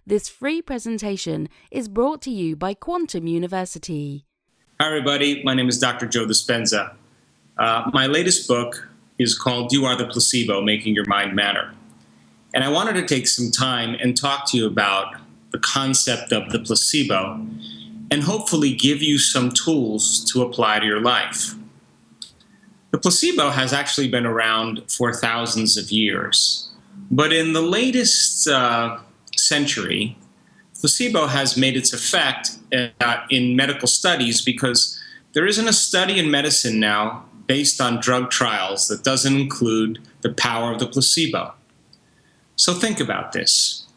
This free presentation is brought to you by Quantum University. Hi, everybody. My name is Dr. Joe Dispenza. My latest book is called You Are the Placebo, Making Your Mind Matter. And I wanted to take some time and talk to you about the concept of the placebo and hopefully give you some tools to apply to your life. The placebo has actually been around for thousands of years, but in the latest century, placebo has made its effect in medical studies because there isn't a study in medicine now based on drug trials that doesn't include the power of the placebo. So think about this.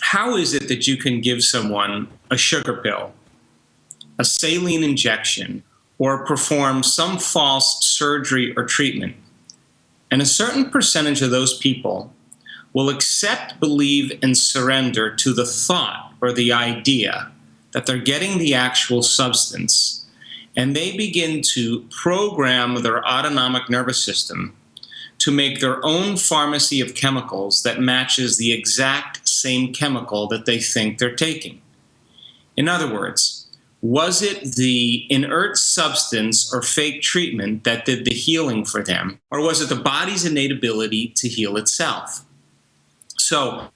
How is it that you can give someone a sugar pill, a saline injection, or perform some false surgery or treatment, and a certain percentage of those people will accept, believe, and surrender to the thought or the idea that they're getting the actual substance, and they begin to program their autonomic nervous system to make their own pharmacy of chemicals that matches the exact same chemical that they think they're taking. In other words, was it the inert substance or fake treatment that did the healing for them, or was it the body's innate ability to heal itself? So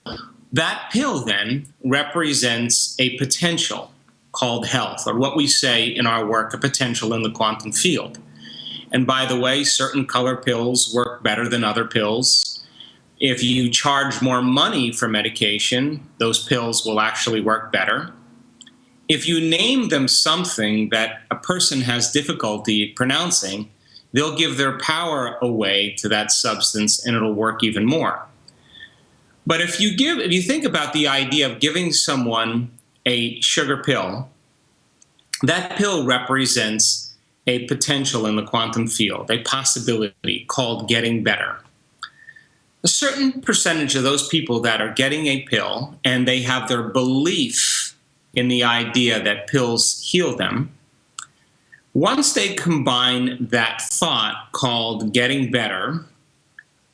that pill then represents a potential called health, or what we say in our work, a potential in the quantum field. And by the way, certain color pills work better than other pills. If you charge more money for medication, those pills will actually work better. If you name them something that a person has difficulty pronouncing, they'll give their power away to that substance and it'll work even more. But if you think about the idea of giving someone a sugar pill, that pill represents a potential in the quantum field, a possibility called getting better. A certain percentage of those people that are getting a pill and they have their belief in the idea that pills heal them, once they combine that thought called getting better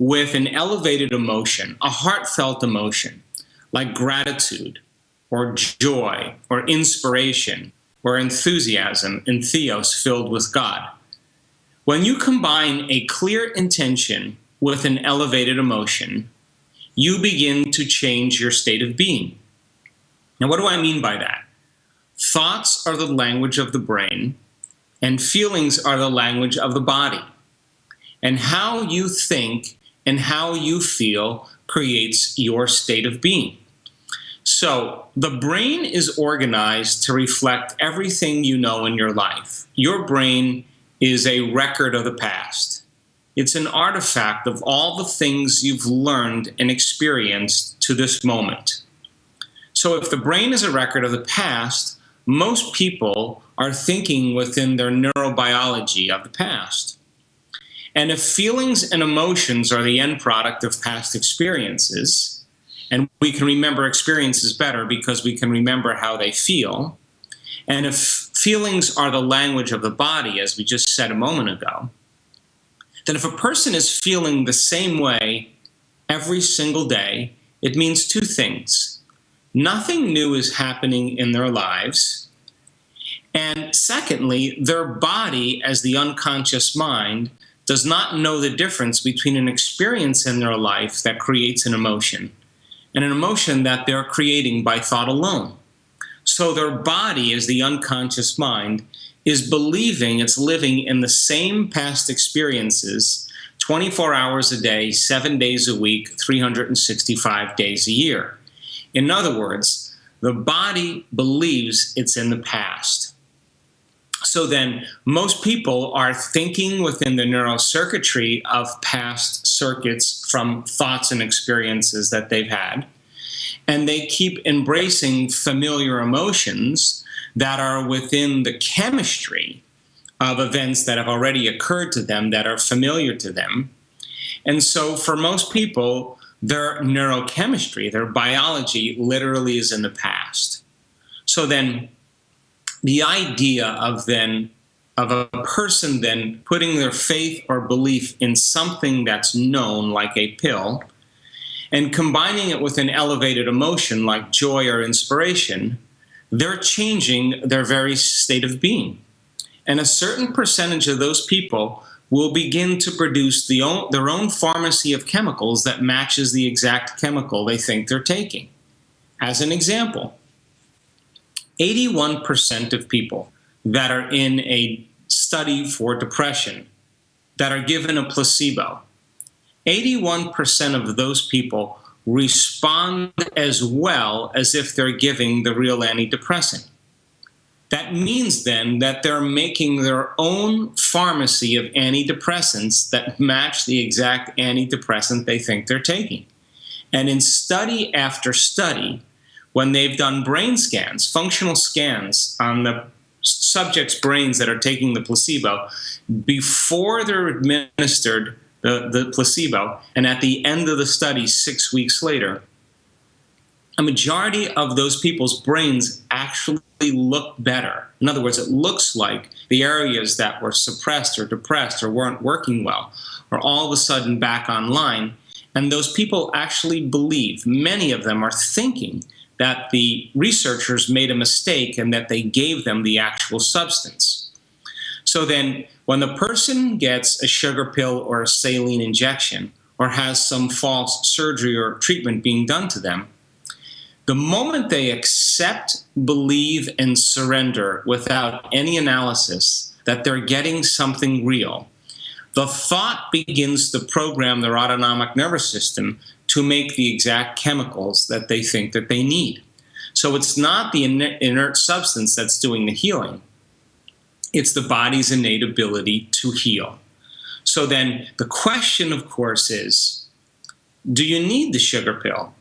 with an elevated emotion, a heartfelt emotion, like gratitude or joy or inspiration or enthusiasm and theos filled with God. When you combine a clear intention with an elevated emotion, you begin to change your state of being. Now, what do I mean by that? Thoughts are the language of the brain, and feelings are the language of the body. And how you think and how you feel creates your state of being. So the brain is organized to reflect everything you know in your life. Your brain is a record of the past. It's an artifact of all the things you've learned and experienced to this moment. So if the brain is a record of the past, most people are thinking within their neurobiology of the past. And if feelings and emotions are the end product of past experiences, and we can remember experiences better because we can remember how they feel, and if feelings are the language of the body, as we just said a moment ago, then if a person is feeling the same way every single day, it means two things. Nothing new is happening in their lives, and secondly, their body, as the unconscious mind, does not know the difference between an experience in their life that creates an emotion and an emotion that they're creating by thought alone. So their body, as the unconscious mind, is believing it's living in the same past experiences 24 hours a day, 7 days a week, 365 days a year. In other words, the body believes it's in the past. So then most people are thinking within the neurocircuitry of past circuits from thoughts and experiences that they've had. And they keep embracing familiar emotions that are within the chemistry of events that have already occurred to them that are familiar to them. And so for most people, their neurochemistry, their biology literally is in the past. So then the idea of a person then putting their faith or belief in something that's known, like a pill, and combining it with an elevated emotion like joy or inspiration, they're changing their very state of being. And a certain percentage of those people will begin to produce their own pharmacy of chemicals that matches the exact chemical they think they're taking. As an example, 81% of people that are in a study for depression that are given a placebo, 81% of those people respond as well as if they're giving the real antidepressant. That means then that they're making their own pharmacy of antidepressants that match the exact antidepressant they think they're taking. And in study after study, when they've done brain scans, functional scans on the subjects' brains that are taking the placebo, before they're administered the placebo, and at the end of the study 6 weeks later, a majority of those people's brains actually look better. In other words, it looks like the areas that were suppressed or depressed or weren't working well are all of a sudden back online. And those people actually believe, many of them are thinking, that the researchers made a mistake and that they gave them the actual substance. So then, when the person gets a sugar pill or a saline injection or has some false surgery or treatment being done to them, the moment they accept, believe, and surrender without any analysis that they're getting something real, the thought begins to program their autonomic nervous system to make the exact chemicals that they think that they need. So it's not the inert substance that's doing the healing. It's the body's innate ability to heal. So then the question, of course, is, do you need the sugar pill?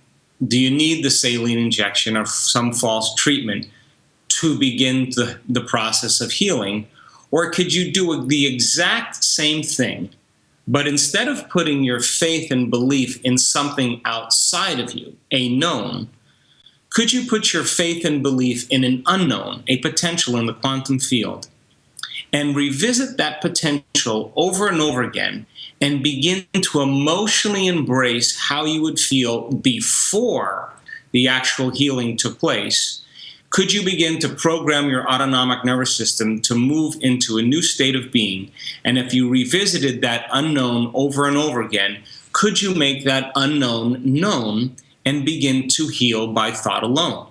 Do you need the saline injection or some false treatment to begin the process of healing? Or could you do the exact same thing, but instead of putting your faith and belief in something outside of you, a known, could you put your faith and belief in an unknown, a potential in the quantum field, and revisit that potential over and over again and begin to emotionally embrace how you would feel before the actual healing took place? Could you begin to program your autonomic nervous system to move into a new state of being? And if you revisited that unknown over and over again, could you make that unknown known and begin to heal by thought alone?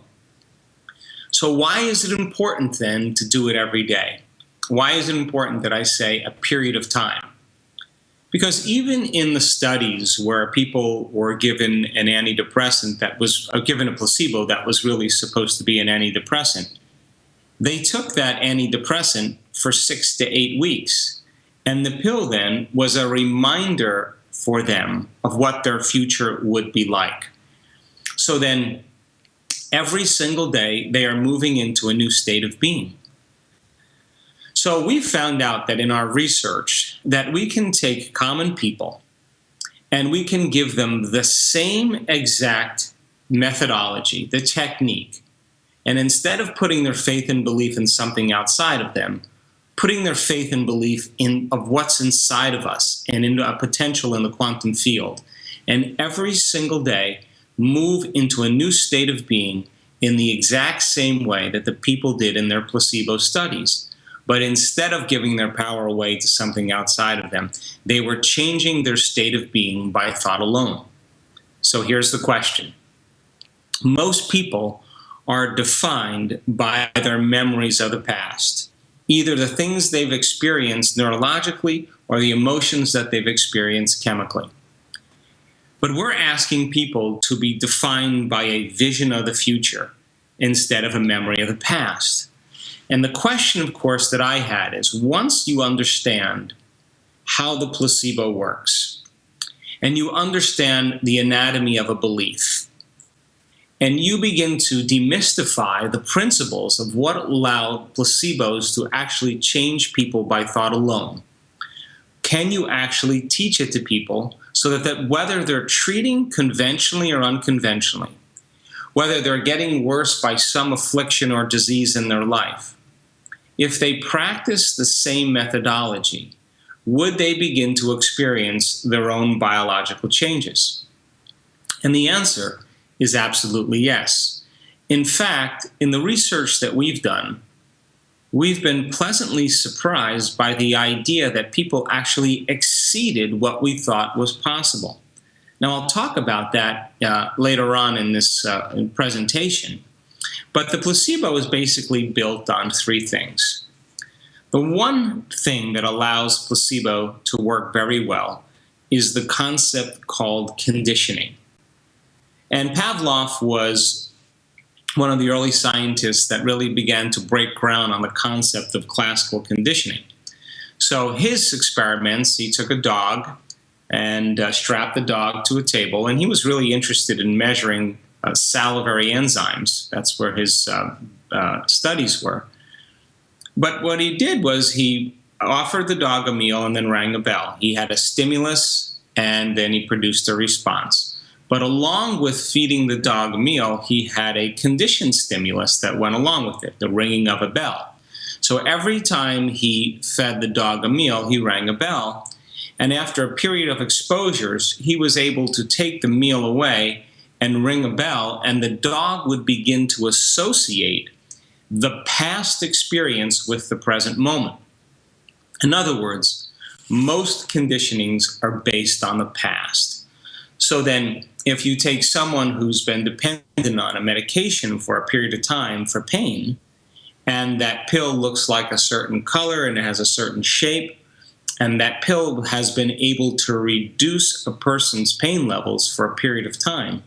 So why is it important then to do it every day? Why is it important that I say a period of time? Because even in the studies where people were given an antidepressant that was given a placebo that was really supposed to be an antidepressant, they took that antidepressant for 6 to 8 weeks. And the pill then was a reminder for them of what their future would be like. So then every single day they are moving into a new state of being. So we found out that in our research that we can take common people and we can give them the same exact methodology, the technique, and instead of putting their faith and belief in something outside of them, putting their faith and belief of what's inside of us and into a potential in the quantum field, and every single day move into a new state of being in the exact same way that the people did in their placebo studies. But instead of giving their power away to something outside of them, they were changing their state of being by thought alone. So here's the question. Most people are defined by their memories of the past, either the things they've experienced neurologically or the emotions that they've experienced chemically. But we're asking people to be defined by a vision of the future instead of a memory of the past. And the question, of course, that I had is, once you understand how the placebo works, and you understand the anatomy of a belief, and you begin to demystify the principles of what allowed placebos to actually change people by thought alone, can you actually teach it to people so that whether they're treating conventionally or unconventionally, whether they're getting worse by some affliction or disease in their life, if they practice the same methodology, would they begin to experience their own biological changes? And the answer is absolutely yes. In fact, in the research that we've done, we've been pleasantly surprised by the idea that people actually exceeded what we thought was possible. Now, I'll talk about that later on in this presentation. But the placebo is basically built on three things. The one thing that allows placebo to work very well is the concept called conditioning. And Pavlov was one of the early scientists that really began to break ground on the concept of classical conditioning. So his experiments, he took a dog and strapped the dog to a table, and he was really interested in measuring salivary enzymes. That's where his studies were. But what he did was he offered the dog a meal and then rang a bell. He had a stimulus, and then he produced a response. But along with feeding the dog a meal, he had a conditioned stimulus that went along with it, the ringing of a bell. So every time he fed the dog a meal, he rang a bell. And after a period of exposures, he was able to take the meal away and ring a bell, and the dog would begin to associate the past experience with the present moment. In other words, most conditionings are based on the past. So then, if you take someone who's been dependent on a medication for a period of time for pain, and that pill looks like a certain color and it has a certain shape, and that pill has been able to reduce a person's pain levels for a period of time,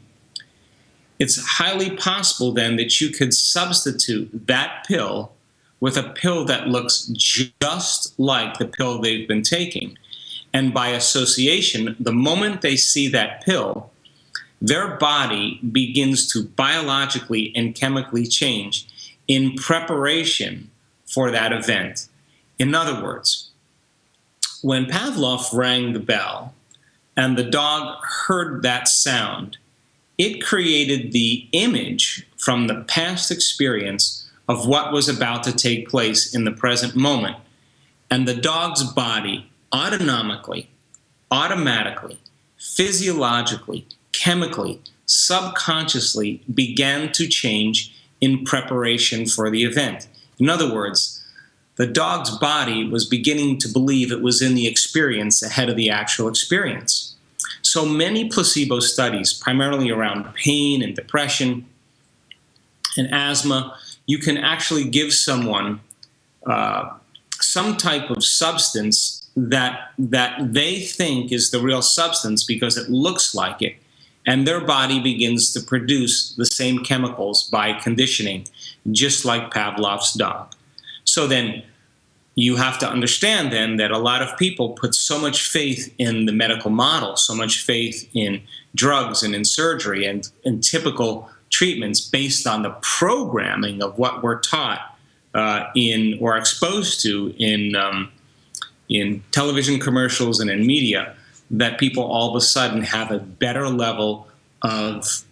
it's highly possible then that you could substitute that pill with a pill that looks just like the pill they've been taking. And by association, the moment they see that pill, their body begins to biologically and chemically change in preparation for that event. In other words, when Pavlov rang the bell and the dog heard that sound, it created the image from the past experience of what was about to take place in the present moment. And the dog's body automatically, physiologically, chemically, subconsciously began to change in preparation for the event. In other words, the dog's body was beginning to believe it was in the experience ahead of the actual experience. So many placebo studies, primarily around pain and depression and asthma, you can actually give someone some type of substance that they think is the real substance because it looks like it, and their body begins to produce the same chemicals by conditioning, just like Pavlov's dog. So then you have to understand then that a lot of people put so much faith in the medical model, so much faith in drugs and in surgery and in typical treatments based on the programming of what we're taught in or exposed to in television commercials and in media, that people all of a sudden have a better level of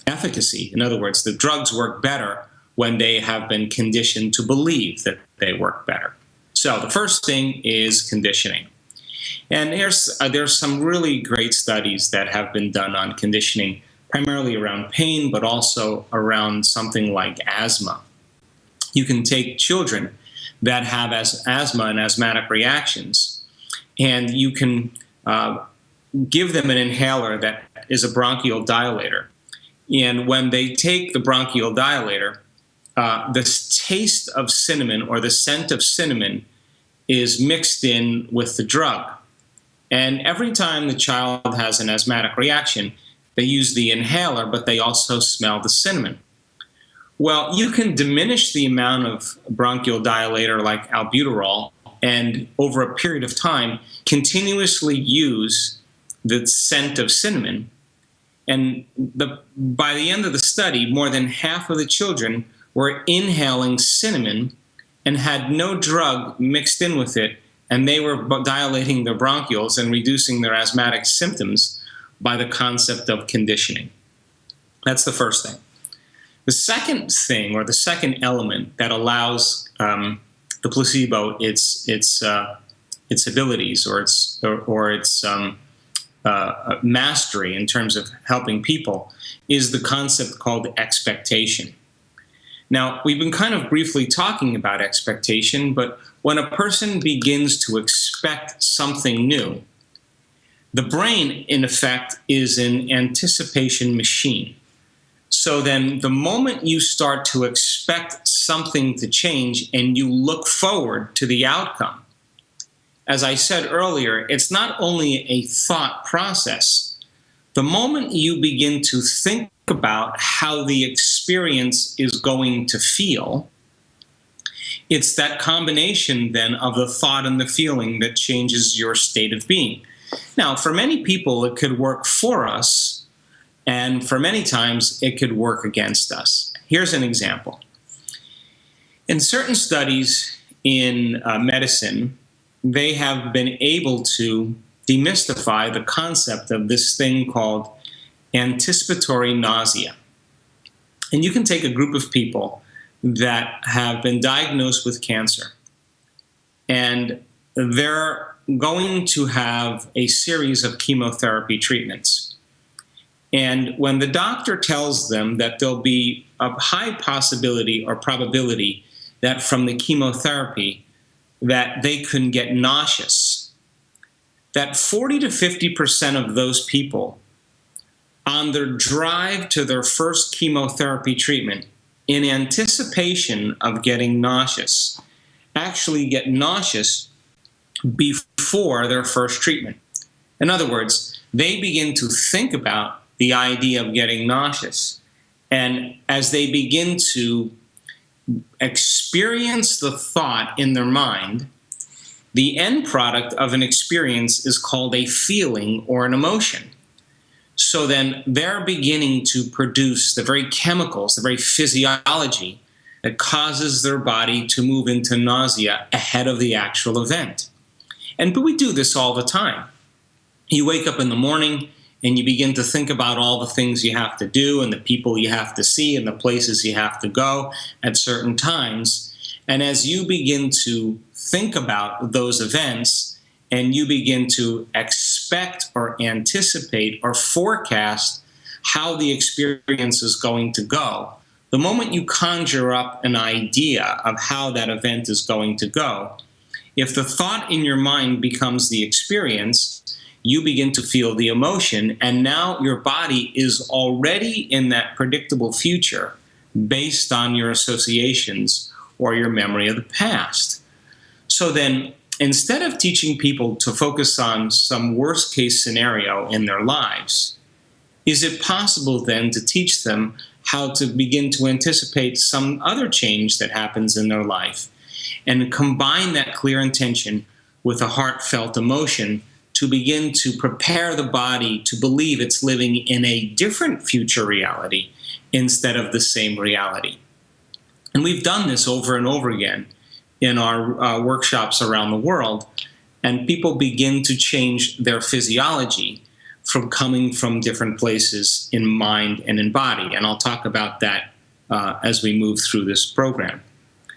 efficacy. In other words, the drugs work better when they have been conditioned to believe that they work better. So the first thing is conditioning. And there's some really great studies that have been done on conditioning, primarily around pain, but also around something like asthma. You can take children that have asthma and asthmatic reactions, and you can give them an inhaler that is a bronchial dilator. And when they take the bronchial dilator, the taste of cinnamon or the scent of cinnamon is mixed in with the drug. And every time the child has an asthmatic reaction, they use the inhaler, but they also smell the cinnamon. Well, you can diminish the amount of bronchial dilator like albuterol and over a period of time continuously use the scent of cinnamon. And by the end of the study, more than half of the children were inhaling cinnamon and had no drug mixed in with it, and they were dilating their bronchioles and reducing their asthmatic symptoms by the concept of conditioning. That's the first thing. The second thing, or the second element that allows the placebo its abilities or its mastery in terms of helping people is the concept called expectation. Now, we've been kind of briefly talking about expectation, but when a person begins to expect something new, the brain, in effect, is an anticipation machine. So then the moment you start to expect something to change and you look forward to the outcome, as I said earlier, it's not only a thought process. The moment you begin to think about how the experience is going to feel, it's that combination then of the thought and the feeling that changes your state of being. Now, for many people, it could work for us, and for many times, it could work against us. Here's an example. In certain studies in medicine, they have been able to demystify the concept of this thing called anticipatory nausea. And you can take a group of people that have been diagnosed with cancer, and they're going to have a series of chemotherapy treatments. And when the doctor tells them that there'll be a high possibility or probability that from the chemotherapy that they can get nauseous, that 40 to 50% of those people on their drive to their first chemotherapy treatment in anticipation of getting nauseous actually get nauseous before their first treatment. In other words, they begin to think about the idea of getting nauseous. And as they begin to experience the thought in their mind, the end product of an experience is called a feeling or an emotion. So then they're beginning to produce the very chemicals, the very physiology that causes their body to move into nausea ahead of the actual event. But we do this all the time. You wake up in the morning and you begin to think about all the things you have to do and the people you have to see and the places you have to go at certain times. And as you begin to think about those events and you begin to expect or anticipate or forecast how the experience is going to go, the moment you conjure up an idea of how that event is going to go, if the thought in your mind becomes the experience, you begin to feel the emotion, and now your body is already in that predictable future based on your associations or your memory of the past. So then, instead of teaching people to focus on some worst case scenario in their lives, is it possible then to teach them how to begin to anticipate some other change that happens in their life and combine that clear intention with a heartfelt emotion to begin to prepare the body to believe it's living in a different future reality instead of the same reality? And we've done this over and over again in our workshops around the world, and people begin to change their physiology from coming from different places in mind and in body. And I'll talk about that as we move through this program.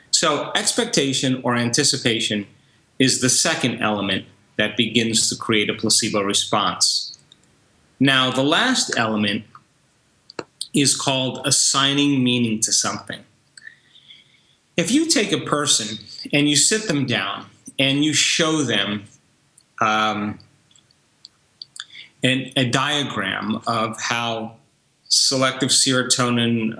So expectation or anticipation is the second element that begins to create a placebo response. Now, the last element is called assigning meaning to something. If you take a person and you sit them down and you show them a diagram of how selective serotonin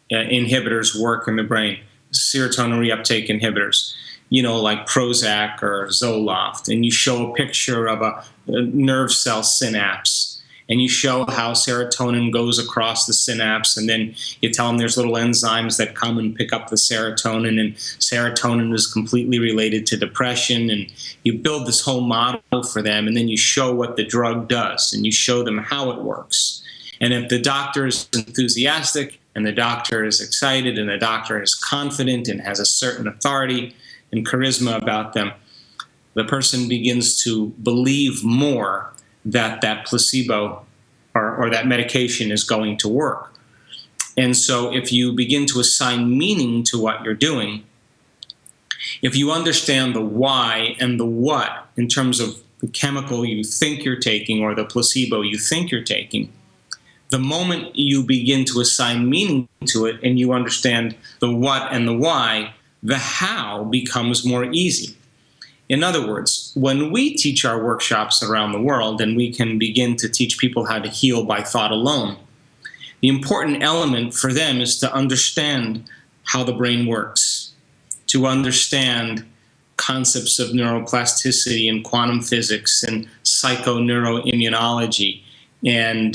inhibitors work in the brain, serotonin reuptake inhibitors, like Prozac or Zoloft, and you show a picture of a nerve cell synapse, and you show how serotonin goes across the synapse, and then you tell them there's little enzymes that come and pick up the serotonin, and serotonin is completely related to depression, and you build this whole model for them, and then you show what the drug does, and you show them how it works. And if the doctor is enthusiastic, and the doctor is excited, and the doctor is confident and has a certain authority and charisma about them, the person begins to believe more that that placebo or that medication is going to work. And so if you begin to assign meaning to what you're doing, if you understand the why and the what in terms of the chemical you think you're taking or the placebo you think you're taking, the moment you begin to assign meaning to it and you understand the what and the why, the how becomes more easy. In other words, when we teach our workshops around the world and we can begin to teach people how to heal by thought alone, the important element for them is to understand how the brain works, to understand concepts of neuroplasticity and quantum physics and psychoneuroimmunology and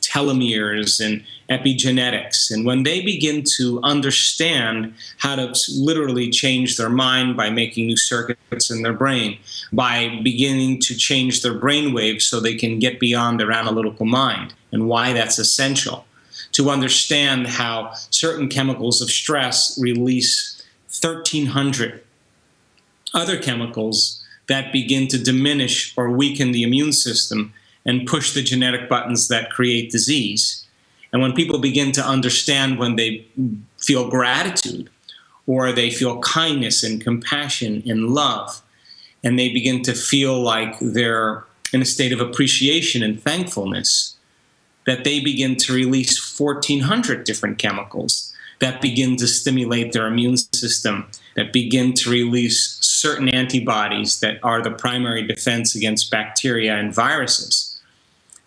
telomeres and epigenetics. And when they begin to understand how to literally change their mind by making new circuits in their brain, by beginning to change their brain waves so they can get beyond their analytical mind, and why that's essential, to understand how certain chemicals of stress release 1,300 other chemicals that begin to diminish or weaken the immune system and push the genetic buttons that create disease. And when people begin to understand when they feel gratitude or they feel kindness and compassion and love, and they begin to feel like they're in a state of appreciation and thankfulness, that they begin to release 1,400 different chemicals that begin to stimulate their immune system, that begin to release certain antibodies that are the primary defense against bacteria and viruses.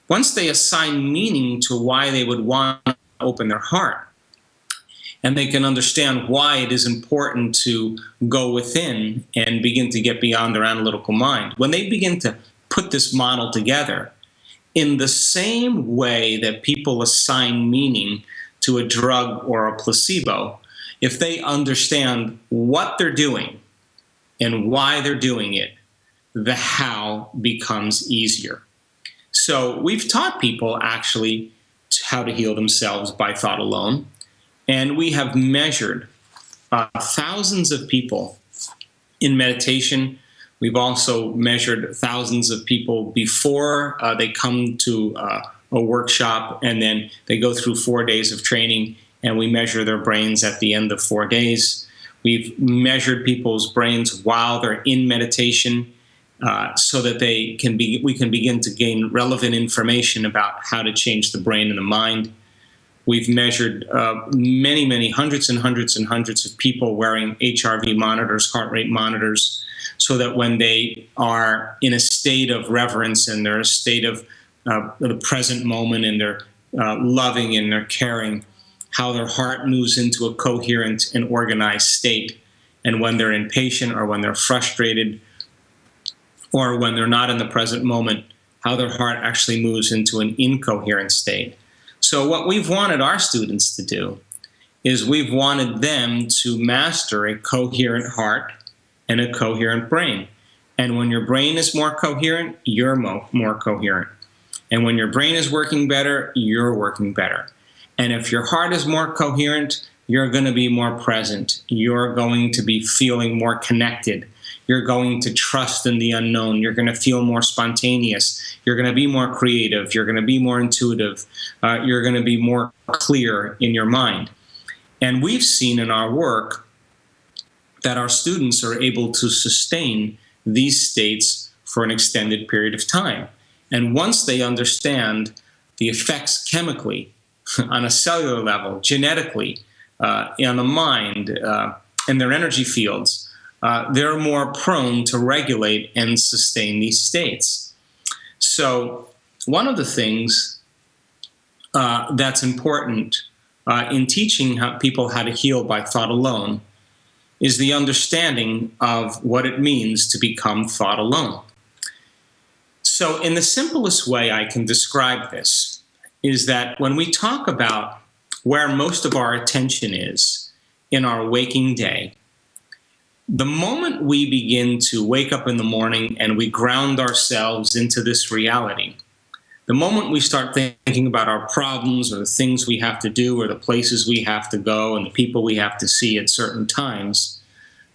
Once they assign meaning to why they would want to open their heart, and they can understand why it is important to go within and begin to get beyond their analytical mind, when they begin to put this model together, in the same way that people assign meaning to a drug or a placebo, if they understand what they're doing and why they're doing it, the how becomes easier. So we've taught people actually how to heal themselves by thought alone, and we have measured thousands of people in meditation. We've also measured thousands of people before they come to a workshop, and then they go through 4 days of training, and we measure their brains at the end of 4 days. We've measured people's brains while they're in meditation so that we can begin to gain relevant information about how to change the brain and the mind. We've measured many, hundreds and hundreds and hundreds of people wearing HRV monitors, heart rate monitors, so that when they are in a state of reverence and they're in a state of the present moment and they're loving and they're caring, how their heart moves into a coherent and organized state. And when they're impatient or when they're frustrated or when they're not in the present moment, how their heart actually moves into an incoherent state. So what we've wanted our students to do is we've wanted them to master a coherent heart and a coherent brain. And when your brain is more coherent, you're more coherent. And when your brain is working better, you're working better. And if your heart is more coherent, you're going to be more present. You're going to be feeling more connected. You're going to trust in the unknown. You're going to feel more spontaneous. You're going to be more creative. You're going to be more intuitive. You're going to be more clear in your mind. And we've seen in our work that our students are able to sustain these states for an extended period of time. And once they understand the effects chemically, on a cellular level, genetically, on the mind, and their energy fields, they're more prone to regulate and sustain these states. So one of the things that's important in teaching people how to heal by thought alone is the understanding of what it means to become thought alone. So in the simplest way I can describe this is that when we talk about where most of our attention is in our waking day, the moment we begin to wake up in the morning and we ground ourselves into this reality, the moment we start thinking about our problems or the things we have to do or the places we have to go and the people we have to see at certain times,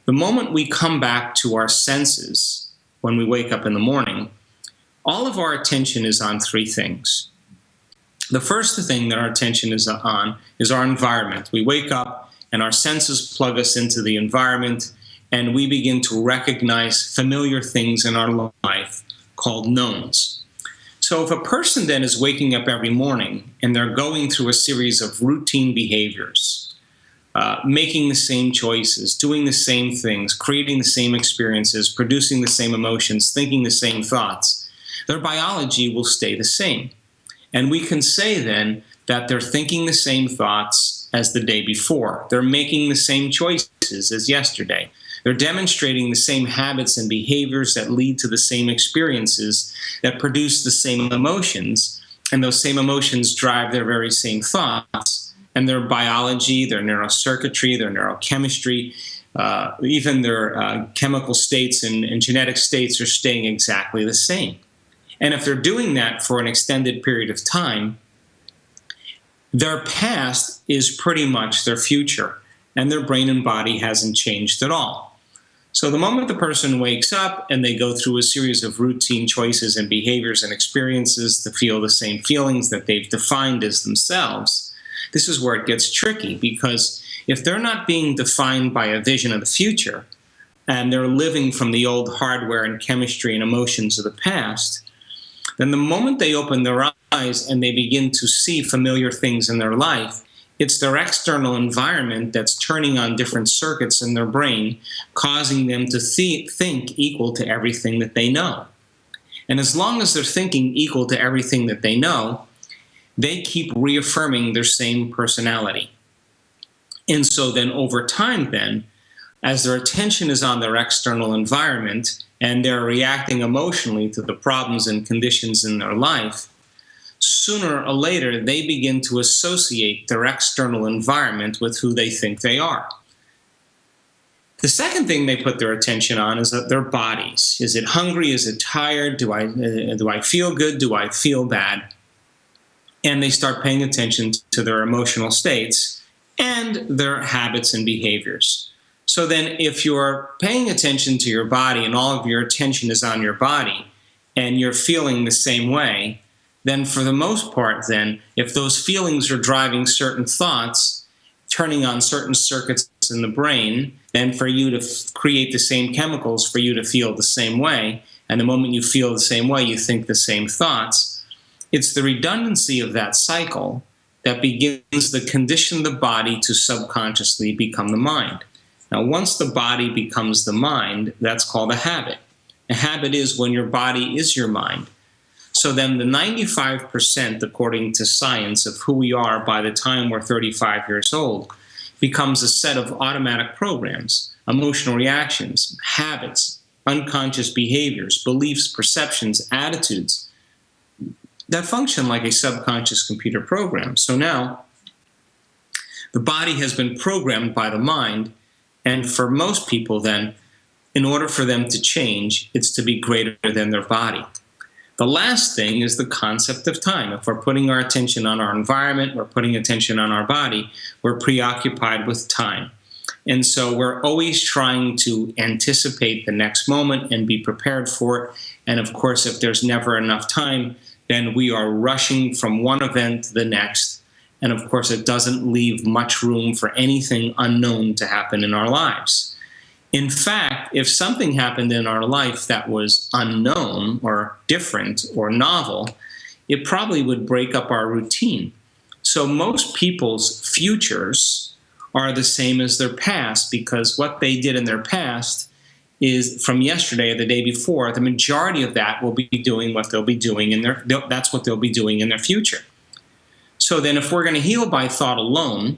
the moment we come back to our senses when we wake up in the morning, all of our attention is on three things. The first thing that our attention is on is our environment. We wake up and our senses plug us into the environment, and we begin to recognize familiar things in our life called knowns. So if a person then is waking up every morning and they're going through a series of routine behaviors, making the same choices, doing the same things, creating the same experiences, producing the same emotions, thinking the same thoughts, their biology will stay the same. And we can say then that they're thinking the same thoughts as the day before. They're making the same choices as yesterday. They're demonstrating the same habits and behaviors that lead to the same experiences that produce the same emotions, and those same emotions drive their very same thoughts. And their biology, their neurocircuitry, their neurochemistry, even their chemical states and genetic states are staying exactly the same. And if they're doing that for an extended period of time, their past is pretty much their future, and their brain and body hasn't changed at all. So the moment the person wakes up and they go through a series of routine choices and behaviors and experiences to feel the same feelings that they've defined as themselves, this is where it gets tricky, because if they're not being defined by a vision of the future and they're living from the old hardware and chemistry and emotions of the past, then the moment they open their eyes and they begin to see familiar things in their life, it's their external environment that's turning on different circuits in their brain, causing them to think equal to everything that they know. And as long as they're thinking equal to everything that they know, they keep reaffirming their same personality. And so then over time then, as their attention is on their external environment and they're reacting emotionally to the problems and conditions in their life, sooner or later they begin to associate their external environment with who they think they are. The second thing they put their attention on is their bodies. Is it hungry? Is it tired? Do I feel good? Do I feel bad? And they start paying attention to their emotional states and their habits and behaviors. So then if you're paying attention to your body and all of your attention is on your body and you're feeling the same way, then for the most part then, if those feelings are driving certain thoughts, turning on certain circuits in the brain, then for you to create the same chemicals for you to feel the same way, and the moment you feel the same way, you think the same thoughts, it's the redundancy of that cycle that begins to condition the body to subconsciously become the mind. Now, once the body becomes the mind, that's called a habit. A habit is when your body is your mind. So then the 95%, according to science, of who we are by the time we're 35 years old becomes a set of automatic programs, emotional reactions, habits, unconscious behaviors, beliefs, perceptions, attitudes that function like a subconscious computer program. So now the body has been programmed by the mind, and for most people then, in order for them to change, it's to be greater than their body. The last thing is the concept of time. If we're putting our attention on our environment, we're putting attention on our body, we're preoccupied with time. And so we're always trying to anticipate the next moment and be prepared for it. And of course, if there's never enough time, then we are rushing from one event to the next. And of course, it doesn't leave much room for anything unknown to happen in our lives. In fact, if something happened in our life that was unknown or different or novel, it probably would break up our routine. So most people's futures are the same as their past, because what they did in their past is from yesterday or the day before, the majority of that will be doing what they'll be doing that's what they'll be doing in their future. So then if we're going to heal by thought alone,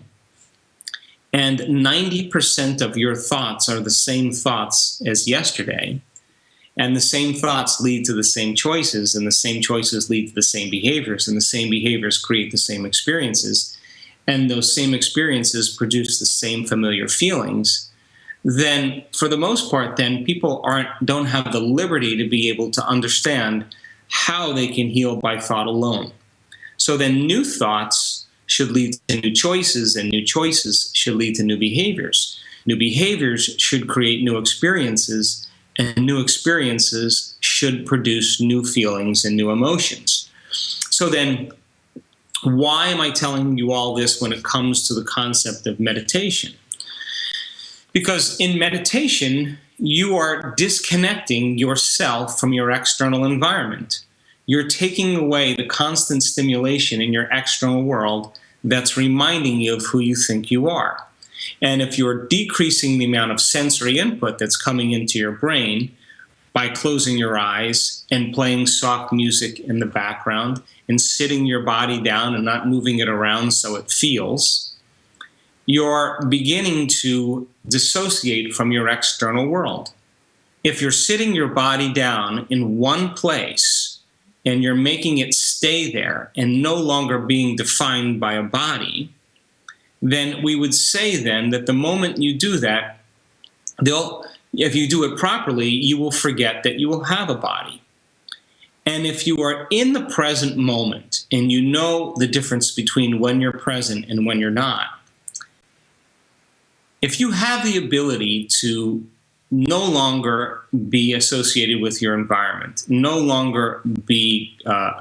and 90% of your thoughts are the same thoughts as yesterday, and the same thoughts lead to the same choices, and the same choices lead to the same behaviors, and the same behaviors create the same experiences, and those same experiences produce the same familiar feelings, then for the most part, then people don't have the liberty to be able to understand how they can heal by thought alone. So then new thoughts should lead to new choices, and new choices should lead to new behaviors. New behaviors should create new experiences, and new experiences should produce new feelings and new emotions. So then, why am I telling you all this when it comes to the concept of meditation? Because in meditation, you are disconnecting yourself from your external environment. You're taking away the constant stimulation in your external world that's reminding you of who you think you are. And if you're decreasing the amount of sensory input that's coming into your brain by closing your eyes and playing soft music in the background and sitting your body down and not moving it around so it feels, you're beginning to dissociate from your external world. If you're sitting your body down in one place and you're making it stay there and no longer being defined by a body, then we would say then that the moment you do that, if you do it properly, you will forget that you will have a body. And if you are in the present moment and you know the difference between when you're present and when you're not, if you have the ability to no longer be associated with your environment, no longer be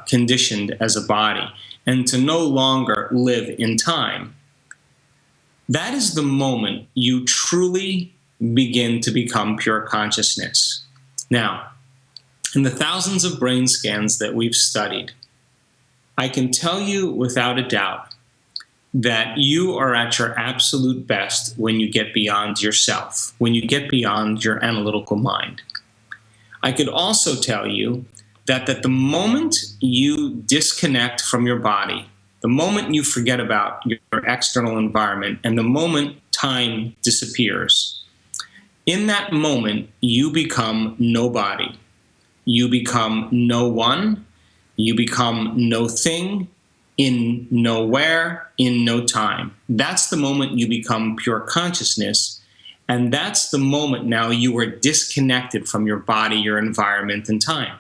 conditioned as a body, and to no longer live in time, that is the moment you truly begin to become pure consciousness. Now, in the thousands of brain scans that we've studied, I can tell you without a doubt that you are at your absolute best when you get beyond yourself, when you get beyond your analytical mind. I could also tell you that the moment you disconnect from your body, the moment you forget about your external environment, and the moment time disappears, in that moment you become nobody. You become no one. You become no thing, in nowhere, in no time. That's the moment you become pure consciousness, and that's the moment now you are disconnected from your body, your environment, and time.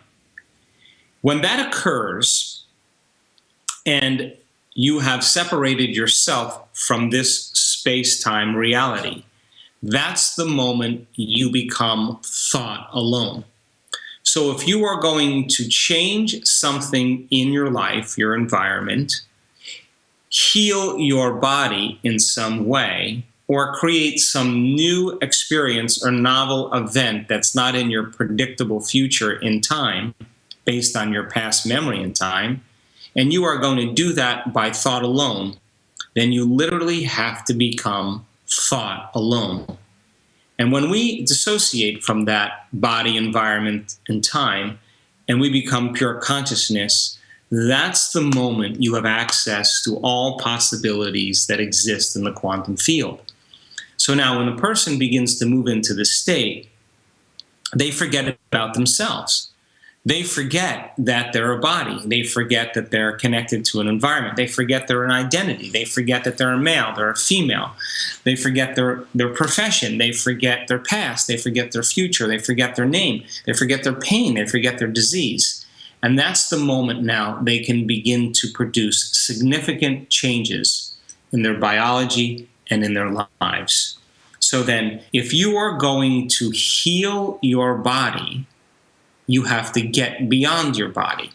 When that occurs, and you have separated yourself from this space-time reality, that's the moment you become thought alone. So if you are going to change something in your life, your environment, heal your body in some way, or create some new experience or novel event that's not in your predictable future in time, based on your past memory in time, and you are going to do that by thought alone, then you literally have to become thought alone. And when we dissociate from that body, environment, and time, and we become pure consciousness, that's the moment you have access to all possibilities that exist in the quantum field. So now when a person begins to move into this state, they forget about themselves. They forget that they're a body. They forget that they're connected to an environment. They forget they're an identity. They forget that they're a male, they're a female. They forget their profession. They forget their past. They forget their future. They forget their name. They forget their pain. They forget their disease. And that's the moment now they can begin to produce significant changes in their biology and in their lives. So then, if you are going to heal your body, you have to get beyond your body.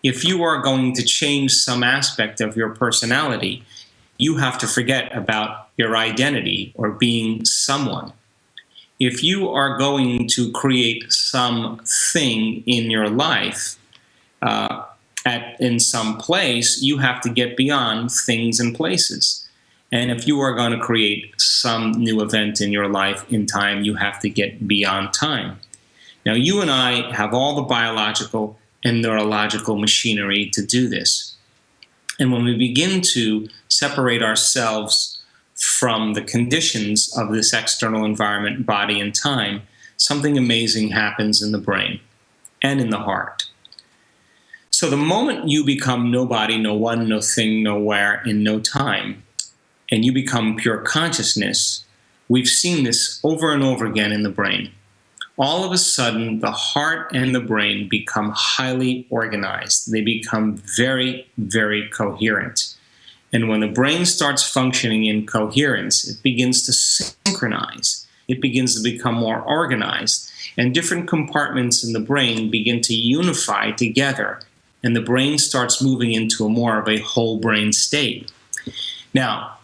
If you are going to change some aspect of your personality, you have to forget about your identity or being someone. If you are going to create something in your life in some place, you have to get beyond things and places. And if you are going to create some new event in your life in time, you have to get beyond time. Now, you and I have all the biological and neurological machinery to do this. And when we begin to separate ourselves from the conditions of this external environment, body, and time, something amazing happens in the brain and in the heart. So the moment you become nobody, no one, no thing, nowhere, in no time, and you become pure consciousness, we've seen this over and over again in the brain. All of a sudden, the heart and the brain become highly organized. They become very, very coherent. And when the brain starts functioning in coherence, it begins to synchronize. It begins to become more organized. And different compartments in the brain begin to unify together. And the brain starts moving into a more of a whole brain state. Now,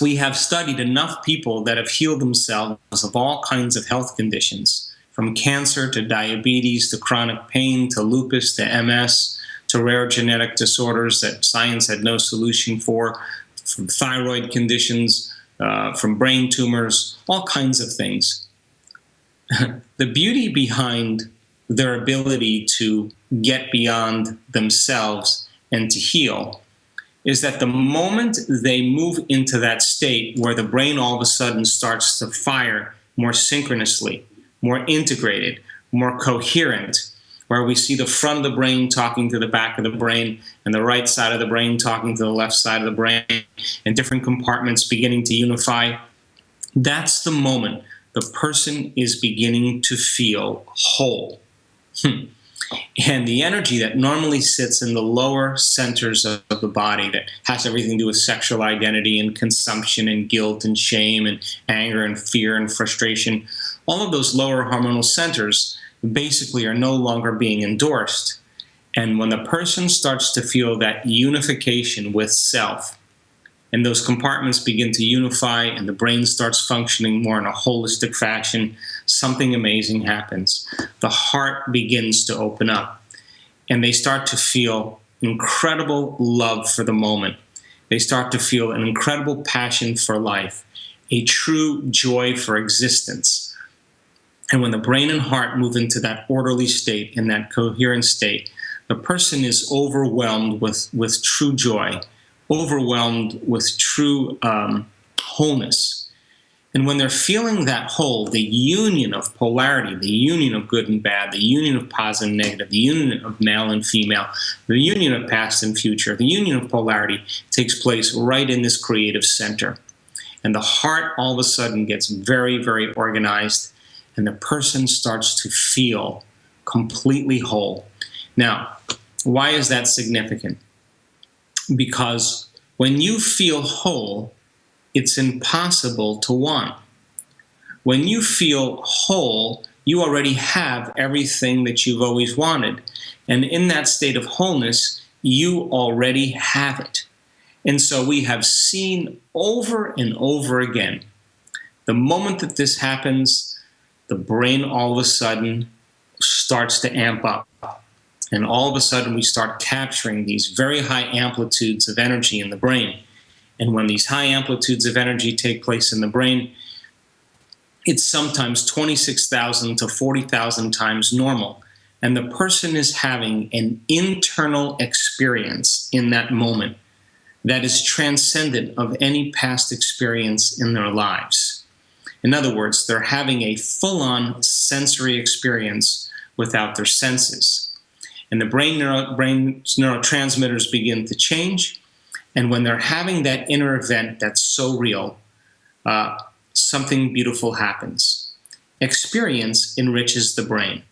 We have studied enough people that have healed themselves of all kinds of health conditions, from cancer to diabetes to chronic pain to lupus to MS to rare genetic disorders that science had no solution for, from thyroid conditions, from brain tumors, all kinds of things. The beauty behind their ability to get beyond themselves and to heal is that the moment they move into that state where the brain all of a sudden starts to fire more synchronously, more integrated, more coherent, where we see the front of the brain talking to the back of the brain and the right side of the brain talking to the left side of the brain and different compartments beginning to unify, that's the moment the person is beginning to feel whole. And the energy that normally sits in the lower centers of the body, that has everything to do with sexual identity and consumption and guilt and shame and anger and fear and frustration, all of those lower hormonal centers basically are no longer being endorsed. And when the person starts to feel that unification with self, and those compartments begin to unify and the brain starts functioning more in a holistic fashion, something amazing happens. The heart begins to open up and they start to feel incredible love for the moment. They start to feel an incredible passion for life, a true joy for existence. And when the brain and heart move into that orderly state, in that coherent state, the person is overwhelmed with true joy, overwhelmed with true wholeness. And when they're feeling that whole, the union of polarity, the union of good and bad, the union of positive and negative, the union of male and female, the union of past and future, the union of polarity takes place right in this creative center. And the heart all of a sudden gets very, very organized, and the person starts to feel completely whole. Now, why is that significant? Because when you feel whole, it's impossible to want. When you feel whole, you already have everything that you've always wanted. And in that state of wholeness, you already have it. And so we have seen over and over again, the moment that this happens, the brain all of a sudden starts to amp up. And all of a sudden we start capturing these very high amplitudes of energy in the brain. And when these high amplitudes of energy take place in the brain, it's sometimes 26,000 to 40,000 times normal. And the person is having an internal experience in that moment that is transcendent of any past experience in their lives. In other words, they're having a full-on sensory experience without their senses. And the brain's neurotransmitters begin to change. And when they're having that inner event that's so real, something beautiful happens. Experience enriches the brain.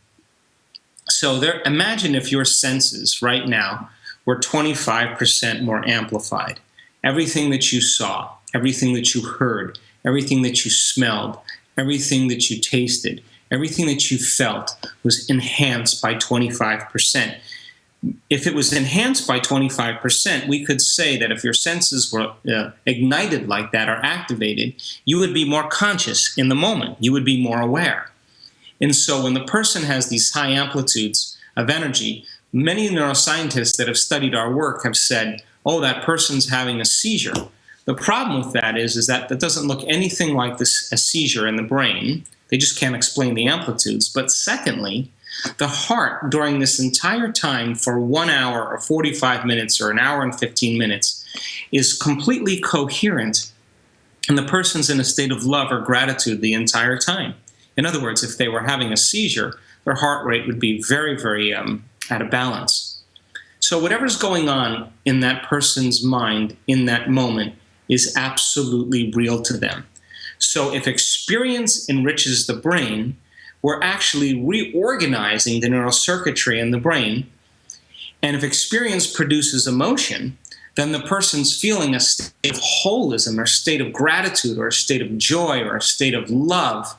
So imagine if your senses right now were 25% more amplified. Everything that you saw, everything that you heard, everything that you smelled, everything that you tasted, everything that you felt was enhanced by 25%. If it was enhanced by 25%, we could say that if your senses were ignited like that or activated, you would be more conscious in the moment. You would be more aware. And so when the person has these high amplitudes of energy, many neuroscientists that have studied our work have said, oh, that person's having a seizure. The problem with that is that doesn't look anything like a seizure in the brain. They just can't explain the amplitudes. But secondly, the heart during this entire time for 1 hour or 45 minutes or an hour and 15 minutes is completely coherent, and the person's in a state of love or gratitude the entire time. In other words, if they were having a seizure, their heart rate would be very, very out of balance. So whatever's going on in that person's mind in that moment is absolutely real to them. So if experience enriches the brain, we're actually reorganizing the neural circuitry in the brain. And if experience produces emotion, then the person's feeling a state of holism or a state of gratitude or a state of joy or a state of love.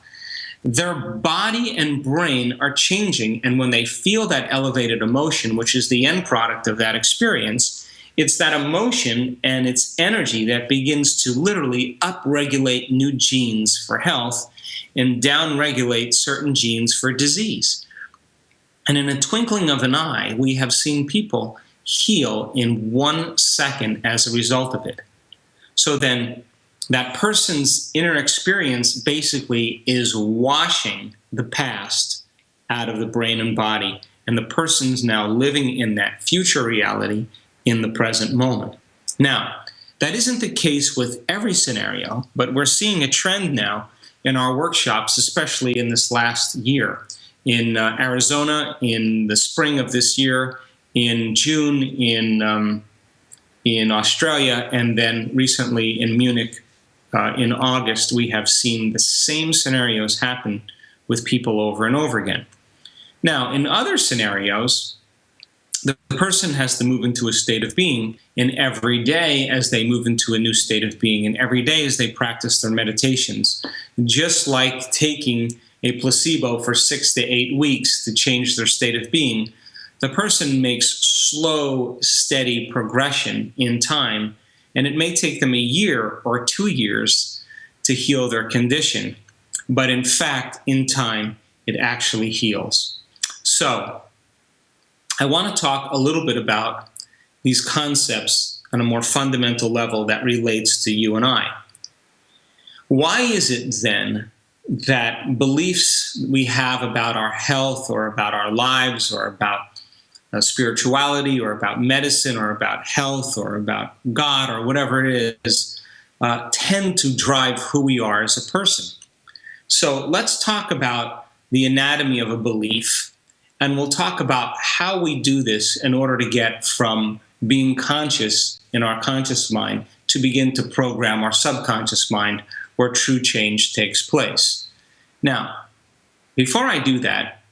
Their body and brain are changing, and when they feel that elevated emotion, which is the end product of that experience, It's that emotion and its energy that begins to literally upregulate new genes for health and downregulate certain genes for disease. And in a twinkling of an eye, we have seen people heal in 1 second as a result of it. So then that person's inner experience basically is washing the past out of the brain and body. And the person's now living in that future reality in the present moment. Now, that isn't the case with every scenario, but we're seeing a trend now in our workshops, especially in this last year. In Arizona, in the spring of this year, in June, in Australia, and then recently in Munich in August, we have seen the same scenarios happen with people over and over again. Now, in other scenarios, the person has to move into a state of being, and every day as they move into a new state of being, and every day as they practice their meditations, just like taking a placebo for 6 to 8 weeks to change their state of being, the person makes slow, steady progression in time, and it may take them a year or 2 years to heal their condition. But in fact, in time, it actually heals. So, I want to talk a little bit about these concepts on a more fundamental level that relates to you and I. Why is it then that beliefs we have about our health or about our lives or about spirituality or about medicine or about health or about God or whatever it is tend to drive who we are as a person? So let's talk about the anatomy of a belief. And we'll talk about how we do this in order to get from being conscious in our conscious mind to begin to program our subconscious mind where true change takes place. Now, before I do that,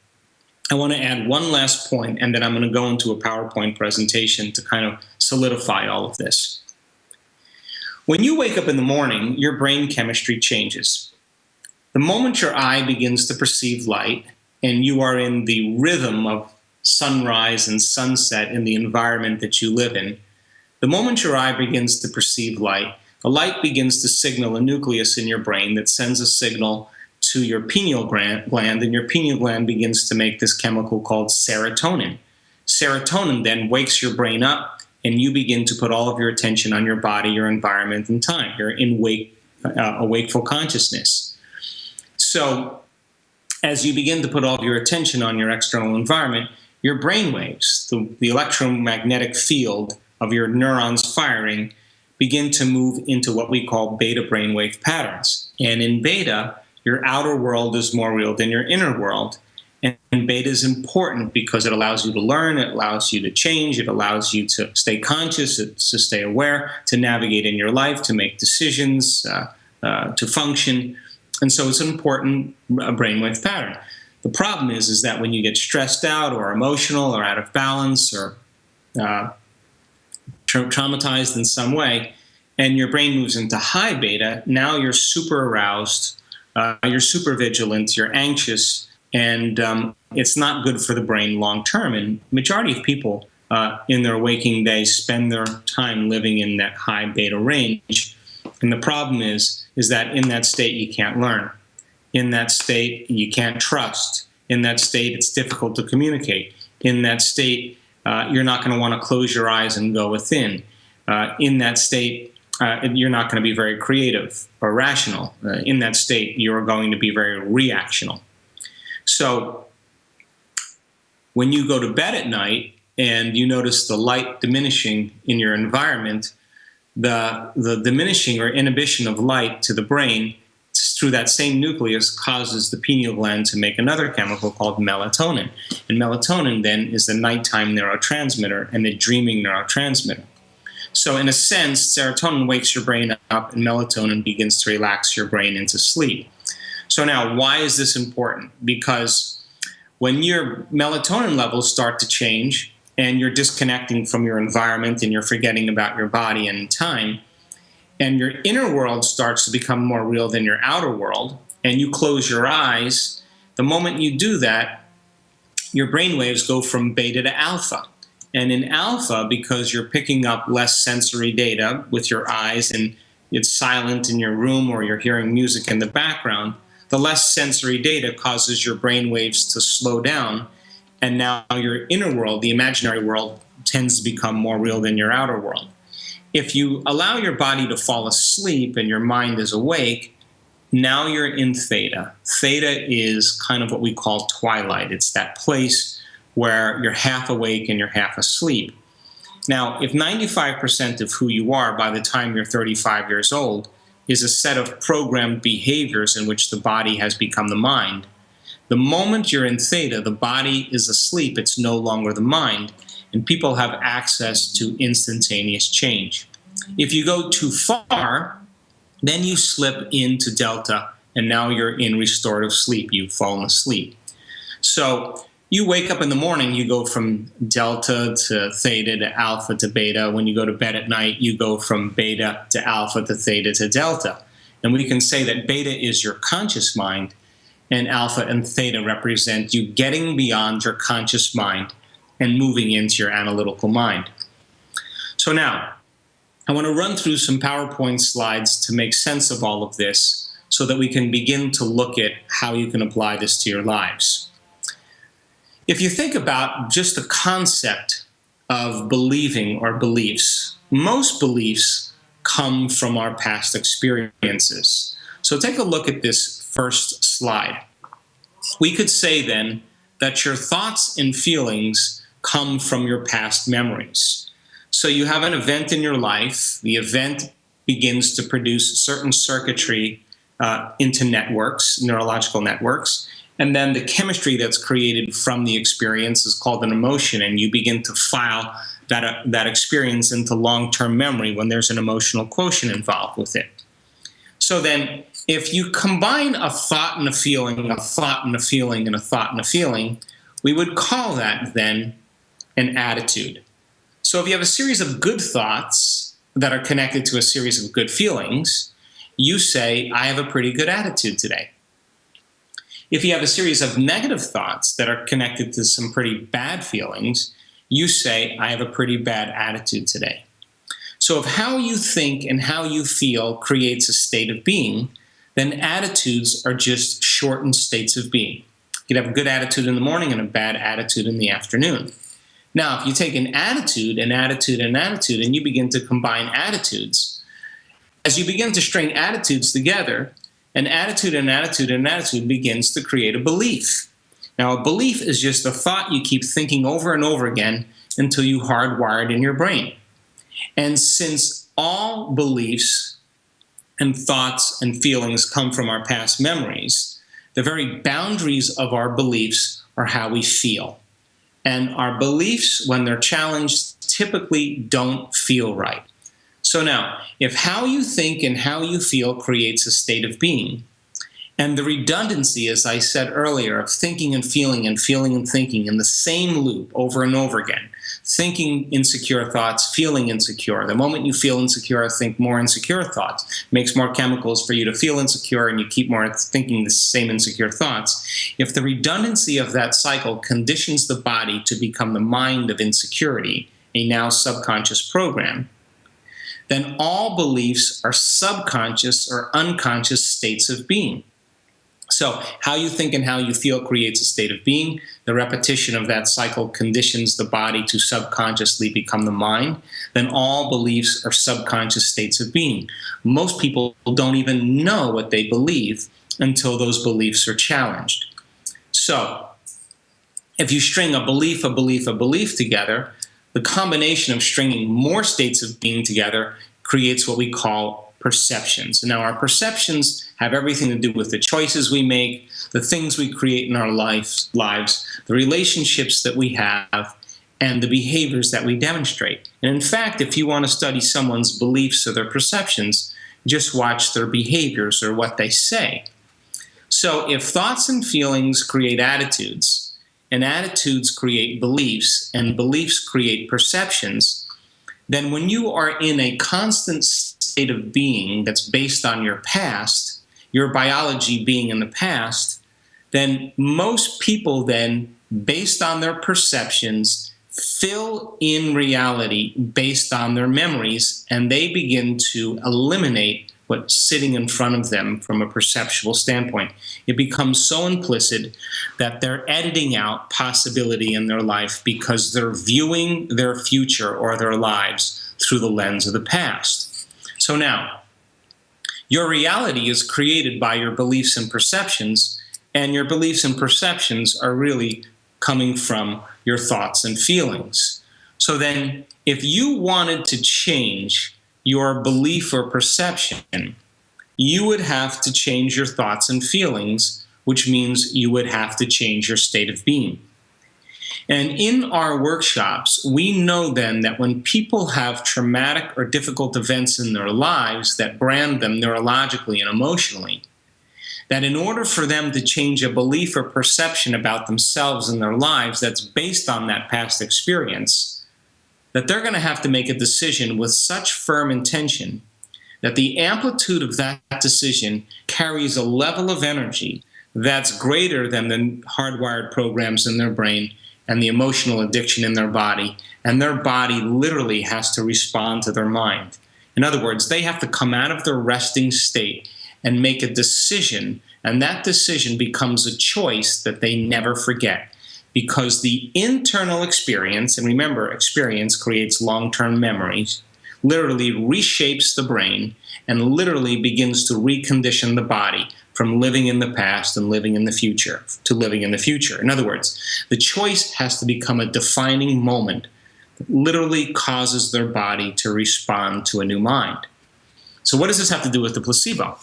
I want to add one last point, and then I'm going to go into a PowerPoint presentation to kind of solidify all of this. When you wake up in the morning, your brain chemistry changes. The moment your eye begins to perceive light, and you are in the rhythm of sunrise and sunset in the environment that you live in, the moment your eye begins to perceive light, the light begins to signal a nucleus in your brain that sends a signal to your pineal gland, and your pineal gland begins to make this chemical called serotonin. Serotonin then wakes your brain up, and you begin to put all of your attention on your body, your environment, and time. You're in a wakeful consciousness. So, as you begin to put all of your attention on your external environment, your brain waves, the electromagnetic field of your neurons firing, begin to move into what we call beta brainwave patterns. And in beta, your outer world is more real than your inner world. And beta is important because it allows you to learn, it allows you to change, it allows you to stay conscious, to stay aware, to navigate in your life, to make decisions, to function. And so it's an important brainwave pattern. The problem is that when you get stressed out or emotional or out of balance or traumatized in some way, and your brain moves into high beta, now you're super aroused, you're super vigilant, you're anxious, and it's not good for the brain long term. And the majority of people in their waking days spend their time living in that high beta range. And the problem is that in that state you can't learn. In that state you can't trust. In that state it's difficult to communicate. In that state you're not going to want to close your eyes and go within. In that state you're not going to be very creative or rational. In that state you're going to be very reactional. So when you go to bed at night and you notice the light diminishing in your environment, the diminishing or inhibition of light to the brain through that same nucleus causes the pineal gland to make another chemical called melatonin. And melatonin then is the nighttime neurotransmitter and the dreaming neurotransmitter. So in a sense, serotonin wakes your brain up and melatonin begins to relax your brain into sleep. So now, why is this important? Because when your melatonin levels start to change, and you're disconnecting from your environment and you're forgetting about your body and time, and your inner world starts to become more real than your outer world, and you close your eyes, the moment you do that, your brain waves go from beta to alpha. And in alpha, because you're picking up less sensory data with your eyes and it's silent in your room or you're hearing music in the background, the less sensory data causes your brain waves to slow down. And now your inner world, the imaginary world, tends to become more real than your outer world. If you allow your body to fall asleep and your mind is awake, now you're in theta. Theta is kind of what we call twilight. It's that place where you're half awake and you're half asleep. Now, if 95% of who you are by the time you're 35 years old is a set of programmed behaviors in which the body has become the mind, the moment you're in theta, the body is asleep, it's no longer the mind, and people have access to instantaneous change. If you go too far, then you slip into delta, and now you're in restorative sleep. You've fallen asleep. So you wake up in the morning, you go from delta to theta to alpha to beta. When you go to bed at night, you go from beta to alpha to theta to delta. And we can say that beta is your conscious mind, and alpha and theta represent you getting beyond your conscious mind and moving into your analytical mind. So now, I want to run through some PowerPoint slides to make sense of all of this so that we can begin to look at how you can apply this to your lives. If you think about just the concept of believing or beliefs, most beliefs come from our past experiences. So take a look at this first slide. We could say then that your thoughts and feelings come from your past memories. So you have an event in your life. The event begins to produce certain circuitry into networks, neurological networks. And then the chemistry that's created from the experience is called an emotion, and you begin to file that experience into long-term memory when there's an emotional quotient involved with it. So then, if you combine a thought and a feeling, a thought and a feeling, and a thought and a feeling, we would call that then an attitude. So if you have a series of good thoughts that are connected to a series of good feelings, you say, I have a pretty good attitude today. If you have a series of negative thoughts that are connected to some pretty bad feelings, you say, I have a pretty bad attitude today. So if how you think and how you feel creates a state of being, then attitudes are just shortened states of being. You could have a good attitude in the morning and a bad attitude in the afternoon. Now, if you take an attitude, an attitude, an attitude, and you begin to combine attitudes, as you begin to string attitudes together, an attitude, an attitude, an attitude begins to create a belief. Now, a belief is just a thought you keep thinking over and over again until you hardwire it in your brain. And since all beliefs and thoughts and feelings come from our past memories, the very boundaries of our beliefs are how we feel. And our beliefs, when they're challenged, typically don't feel right. So now, if how you think and how you feel creates a state of being, and the redundancy, as I said earlier, of thinking and feeling and feeling and thinking in the same loop over and over again, thinking insecure thoughts, feeling insecure. The moment you feel insecure, think more insecure thoughts. Makes more chemicals for you to feel insecure, and you keep more thinking the same insecure thoughts. If the redundancy of that cycle conditions the body to become the mind of insecurity, a now subconscious program, then all beliefs are subconscious or unconscious states of being. So how you think and how you feel creates a state of being. The repetition of that cycle conditions the body to subconsciously become the mind. Then all beliefs are subconscious states of being. Most people don't even know what they believe until those beliefs are challenged. So if you string a belief, a belief, a belief together, the combination of stringing more states of being together creates what we call perceptions. Now, our perceptions have everything to do with the choices we make, the things we create in our lives, the relationships that we have, and the behaviors that we demonstrate. And in fact, if you want to study someone's beliefs or their perceptions, just watch their behaviors or what they say. So if thoughts and feelings create attitudes, and attitudes create beliefs, and beliefs create perceptions, then when you are in a constant state of being that's based on your past, your biology being in the past, then most people then, based on their perceptions, fill in reality based on their memories, and they begin to eliminate what's sitting in front of them from a perceptual standpoint. It becomes so implicit that they're editing out possibility in their life because they're viewing their future or their lives through the lens of the past. So now, your reality is created by your beliefs and perceptions, and your beliefs and perceptions are really coming from your thoughts and feelings. So then, if you wanted to change your belief or perception, you would have to change your thoughts and feelings, which means you would have to change your state of being. And in our workshops, we know then that when people have traumatic or difficult events in their lives that brand them neurologically and emotionally, that in order for them to change a belief or perception about themselves and their lives that's based on that past experience, that they're going to have to make a decision with such firm intention that the amplitude of that decision carries a level of energy that's greater than the hardwired programs in their brain and the emotional addiction in their body, and their body literally has to respond to their mind. In other words, they have to come out of their resting state and make a decision, and that decision becomes a choice that they never forget. Because the internal experience, and remember, experience creates long-term memories, literally reshapes the brain and literally begins to recondition the body from living in the past and living in the future to living in the future. In other words, the choice has to become a defining moment that literally causes their body to respond to a new mind. So what does this have to do with the placebo?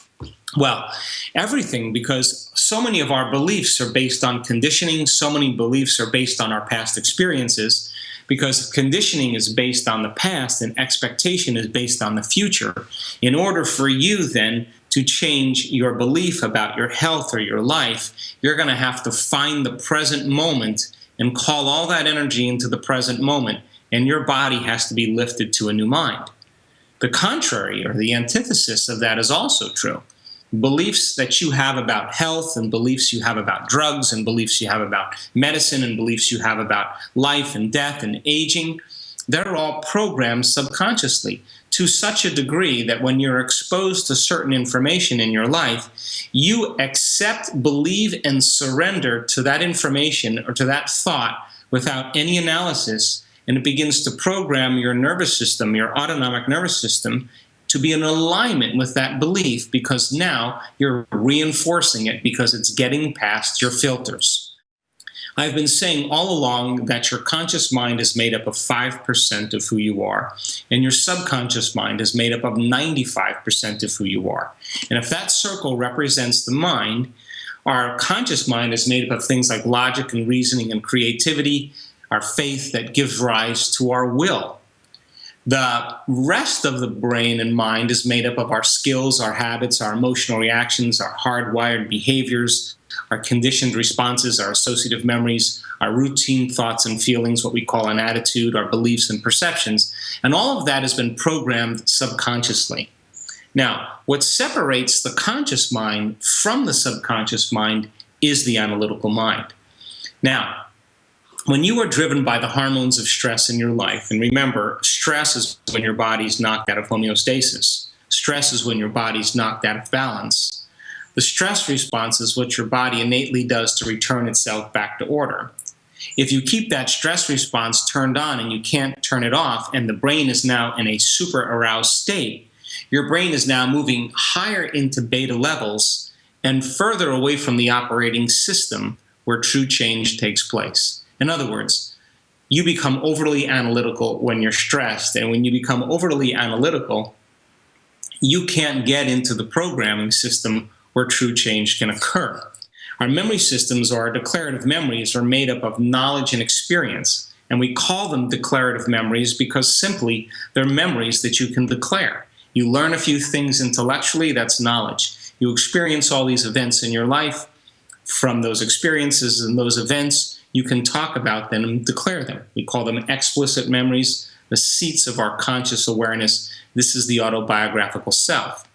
Well, everything, because so many of our beliefs are based on conditioning, so many beliefs are based on our past experiences, because conditioning is based on the past and expectation is based on the future. In order for you then to change your belief about your health or your life, you're going to have to find the present moment and call all that energy into the present moment, and your body has to be lifted to a new mind. The contrary, or the antithesis of that, is also true. Beliefs that you have about health and beliefs you have about drugs and beliefs you have about medicine and beliefs you have about life and death and aging, they're all programmed subconsciously to such a degree that when you're exposed to certain information in your life, you accept, believe, and surrender to that information or to that thought without any analysis, and it begins to program your nervous system, your autonomic nervous system, to be in alignment with that belief, because now you're reinforcing it because it's getting past your filters. I've been saying all along that your conscious mind is made up of 5% of who you are, and your subconscious mind is made up of 95% of who you are. And if that circle represents the mind, our conscious mind is made up of things like logic and reasoning and creativity, our faith that gives rise to our will. The rest of the brain and mind is made up of our skills, our habits, our emotional reactions, our hardwired behaviors, our conditioned responses, our associative memories, our routine thoughts and feelings, what we call an attitude, our beliefs and perceptions. And all of that has been programmed subconsciously. Now, what separates the conscious mind from the subconscious mind is the analytical mind. Now, when you are driven by the hormones of stress in your life, and remember, stress is when your body's knocked out of homeostasis. Stress is when your body's knocked out of balance. The stress response is what your body innately does to return itself back to order. If you keep that stress response turned on and you can't turn it off, and the brain is now in a super aroused state, your brain is now moving higher into beta levels and further away from the operating system where true change takes place. In other words, you become overly analytical when you're stressed, and when you become overly analytical, you can't get into the programming system where true change can occur. Our memory systems, or our declarative memories, are made up of knowledge and experience, and we call them declarative memories because simply they're memories that you can declare. You learn a few things intellectually, that's knowledge. You experience all these events in your life. From those experiences and those events, you can talk about them and declare them. We call them explicit memories, the seats of our conscious awareness. This is the autobiographical self.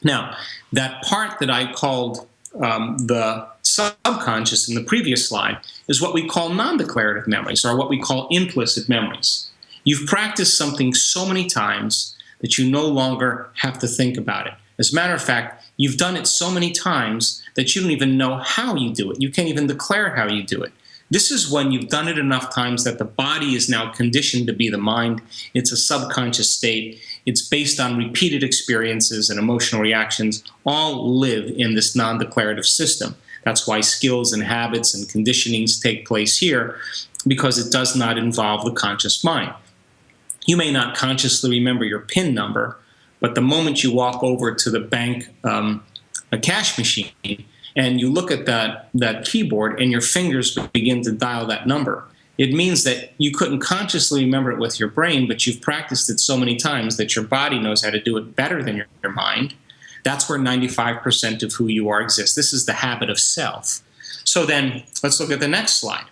Now, that part that I called the subconscious in the previous slide is what we call non-declarative memories, or what we call implicit memories. You've practiced something so many times that you no longer have to think about it. As a matter of fact, you've done it so many times that you don't even know how you do it. You can't even declare how you do it. This is when you've done it enough times that the body is now conditioned to be the mind. It's a subconscious state. It's based on repeated experiences and emotional reactions, all live in this non-declarative system. That's why skills and habits and conditionings take place here, because it does not involve the conscious mind. You may not consciously remember your PIN number, but the moment you walk over to the bank, a cash machine, and you look at that keyboard and your fingers begin to dial that number, it means that you couldn't consciously remember it with your brain, but you've practiced it so many times that your body knows how to do it better than your mind. That's where 95% of who you are exists. This is the habit of self. So then let's look at the next slide.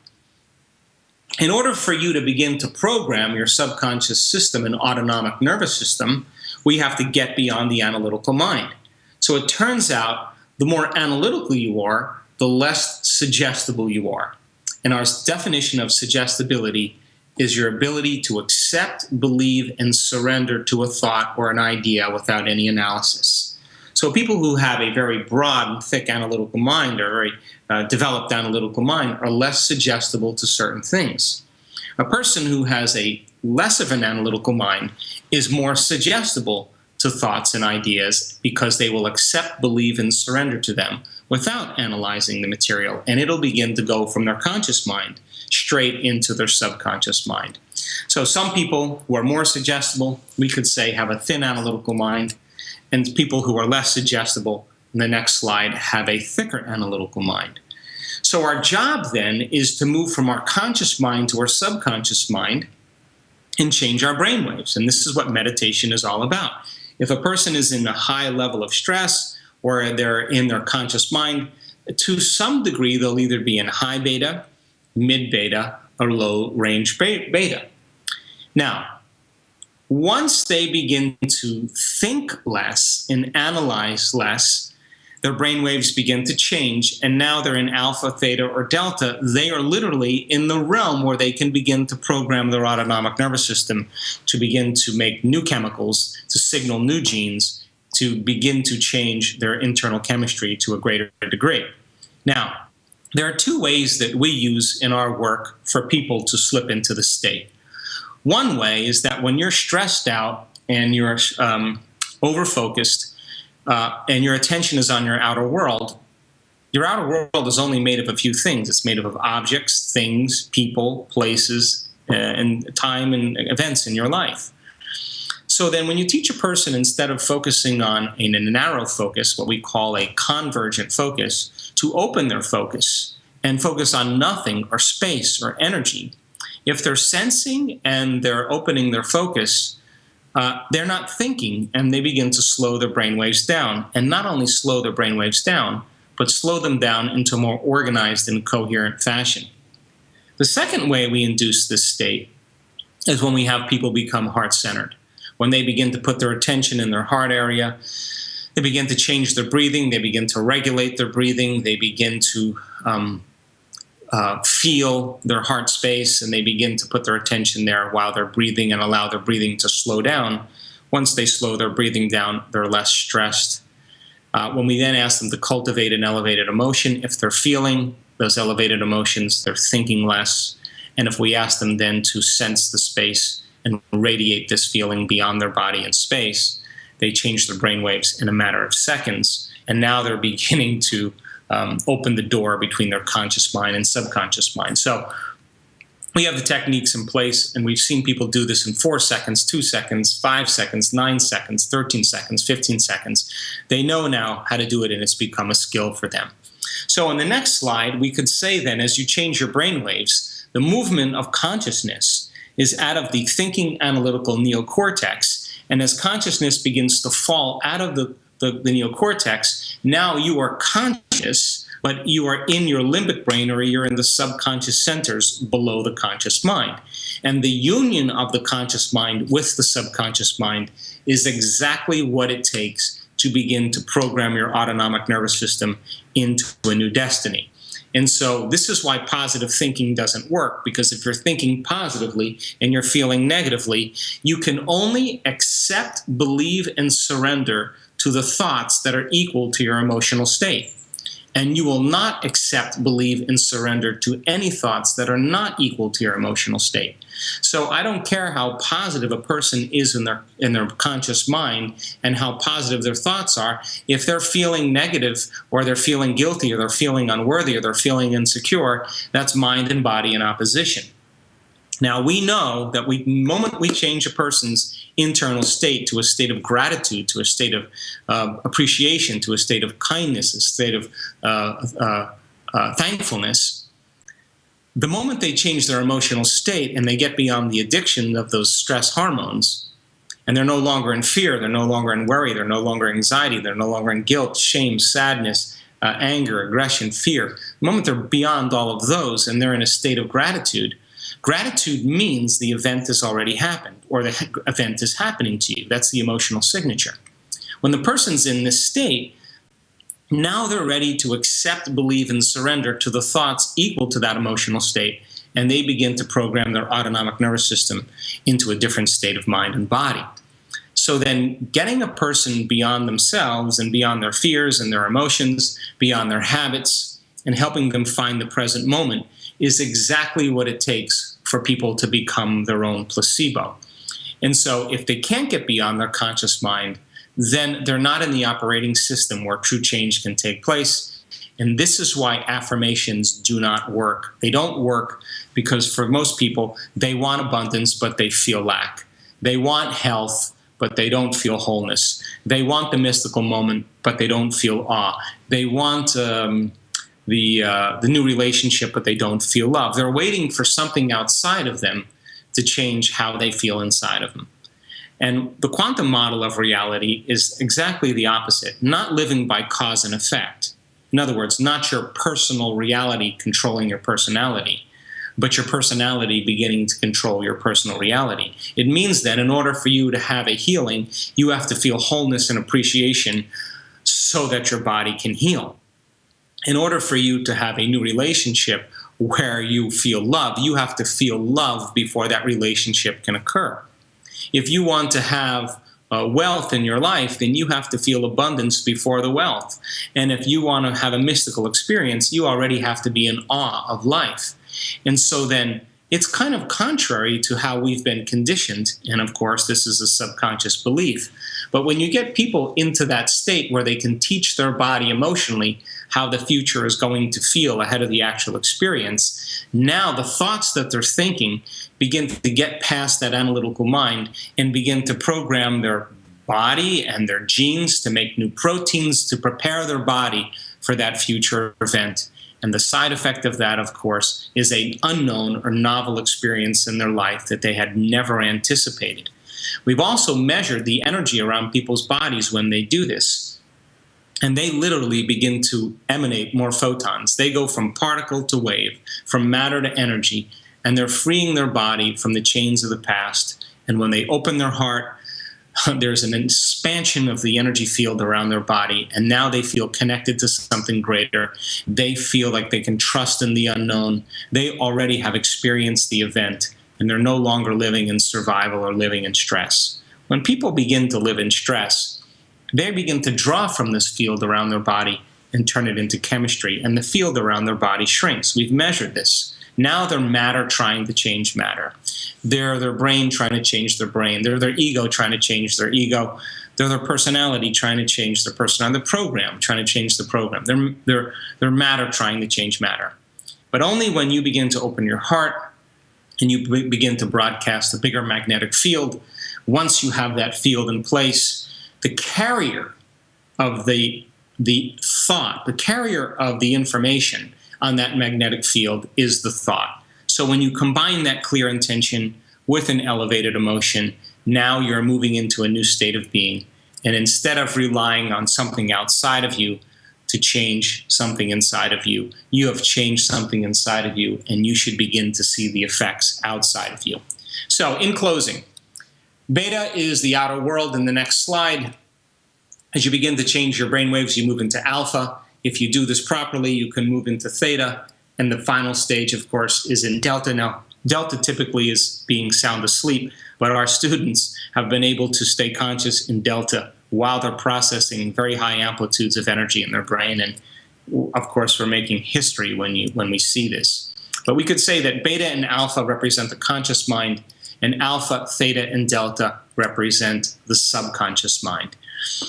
In order for you to begin to program your subconscious system and autonomic nervous system, we have to get beyond the analytical mind. So it turns out the more analytical you are, the less suggestible you are. And our definition of suggestibility is your ability to accept, believe, and surrender to a thought or an idea without any analysis. So people who have a very broad and thick analytical mind, or very developed analytical mind, are less suggestible to certain things. A person who has a less of an analytical mind is more suggestible to thoughts and ideas, because they will accept, believe, and surrender to them without analyzing the material, and it'll begin to go from their conscious mind straight into their subconscious mind. So some people who are more suggestible, we could say, have a thin analytical mind, and people who are less suggestible, in the next slide, have a thicker analytical mind. So our job then is to move from our conscious mind to our subconscious mind and change our brainwaves, and this is what meditation is all about. If a person is in a high level of stress, or they're in their conscious mind, to some degree they'll either be in high beta, mid beta, or low range beta. Now, once they begin to think less and analyze less, their brainwaves begin to change, and now they're in alpha, theta, or delta. They are literally in the realm where they can begin to program their autonomic nervous system to begin to make new chemicals, to signal new genes, to begin to change their internal chemistry to a greater degree. Now, there are two ways that we use in our work for people to slip into the state. One way is that when you're stressed out and you're over-focused, and your attention is on your outer world is only made of a few things. It's made up of objects, things, people, places, and time and events in your life. So then when you teach a person, instead of focusing on a narrow focus, what we call a convergent focus, to open their focus and focus on nothing or space or energy, if they're sensing and they're opening their focus, they're not thinking, and they begin to slow their brainwaves down. And not only slow their brainwaves down, but slow them down into a more organized and coherent fashion. The second way we induce this state is when we have people become heart-centered. When they begin to put their attention in their heart area, they begin to change their breathing, they begin to regulate their breathing, they begin to feel their heart space, and they begin to put their attention there while they're breathing and allow their breathing to slow down. Once they slow their breathing down, they're less stressed. When we then ask them to cultivate an elevated emotion, if they're feeling those elevated emotions, they're thinking less. And if we ask them then to sense the space and radiate this feeling beyond their body and space, they change their brainwaves in a matter of seconds. And now they're beginning to open the door between their conscious mind and subconscious mind. So we have the techniques in place, and we've seen people do this in 4 seconds, 2 seconds, 5 seconds, 9 seconds, 13 seconds, 15 seconds. They know now how to do it, and it's become a skill for them. So in the next slide, we could say then, as you change your brainwaves, the movement of consciousness is out of the thinking analytical neocortex, and as consciousness begins to fall out of the neocortex, now you are conscious, but you are in your limbic brain, or you're in the subconscious centers below the conscious mind. And the union of the conscious mind with the subconscious mind is exactly what it takes to begin to program your autonomic nervous system into a new destiny. And so this is why positive thinking doesn't work, because if you're thinking positively and you're feeling negatively, you can only accept, believe, and surrender to the thoughts that are equal to your emotional state. And you will not accept, believe, and surrender to any thoughts that are not equal to your emotional state. So I don't care how positive a person is in their conscious mind and how positive their thoughts are. If they're feeling negative, or they're feeling guilty, or they're feeling unworthy, or they're feeling insecure, that's mind and body in opposition. Now, we know that the moment we change a person's internal state to a state of gratitude, to a state of appreciation, to a state of kindness, a state of thankfulness, the moment they change their emotional state and they get beyond the addiction of those stress hormones, and they're no longer in fear, they're no longer in worry, they're no longer in anxiety, they're no longer in guilt, shame, sadness, anger, aggression, fear, the moment they're beyond all of those and they're in a state of gratitude, gratitude means the event has already happened, or the event is happening to you. That's the emotional signature. When the person's in this state, now they're ready to accept, believe, and surrender to the thoughts equal to that emotional state, and they begin to program their autonomic nervous system into a different state of mind and body. So then getting a person beyond themselves and beyond their fears and their emotions, beyond their habits, and helping them find the present moment is exactly what it takes for people to become their own placebo. And so if they can't get beyond their conscious mind, then they're not in the operating system where true change can take place. And this is why affirmations do not work. They don't work because for most people, they want abundance, but they feel lack. They want health, but they don't feel wholeness. They want the mystical moment, but they don't feel awe. They want the new relationship, but they don't feel love. They're waiting for something outside of them to change how they feel inside of them. And the quantum model of reality is exactly the opposite, not living by cause and effect. In other words, not your personal reality controlling your personality, but your personality beginning to control your personal reality. It means that in order for you to have a healing, you have to feel wholeness and appreciation so that your body can heal. In order for you to have a new relationship where you feel love, you have to feel love before that relationship can occur. If you want to have wealth in your life, then you have to feel abundance before the wealth. And if you want to have a mystical experience, you already have to be in awe of life. And so then it's kind of contrary to how we've been conditioned. And of course, this is a subconscious belief. But when you get people into that state where they can teach their body emotionally how the future is going to feel ahead of the actual experience, now the thoughts that they're thinking begin to get past that analytical mind and begin to program their body and their genes to make new proteins to prepare their body for that future event. And the side effect of that, of course, is an unknown or novel experience in their life that they had never anticipated. We've also measured the energy around people's bodies when they do this. And they literally begin to emanate more photons. They go from particle to wave, from matter to energy, and they're freeing their body from the chains of the past. And when they open their heart, there's an expansion of the energy field around their body, and now they feel connected to something greater. They feel like they can trust in the unknown. They already have experienced the event, and they're no longer living in survival or living in stress. When people begin to live in stress, they begin to draw from this field around their body and turn it into chemistry, and the field around their body shrinks. We've measured this. Now they're matter trying to change matter. They're their brain trying to change their brain. They're their ego trying to change their ego. They're their personality trying to change their personality. The program trying to change the program. They're matter trying to change matter. But only when you begin to open your heart and you begin to broadcast a bigger magnetic field, once you have that field in place, the carrier of the thought, the carrier of the information on that magnetic field is the thought. So when you combine that clear intention with an elevated emotion, now you're moving into a new state of being. And instead of relying on something outside of you to change something inside of you, you have changed something inside of you, and you should begin to see the effects outside of you. So in closing, beta is the outer world in the next slide. As you begin to change your brainwaves, you move into alpha. If you do this properly, you can move into theta. And the final stage, of course, is in delta. Now, delta typically is being sound asleep, but our students have been able to stay conscious in delta while they're processing very high amplitudes of energy in their brain. And of course, we're making history when we see this. But we could say that beta and alpha represent the conscious mind, and alpha, theta, and delta represent the subconscious mind.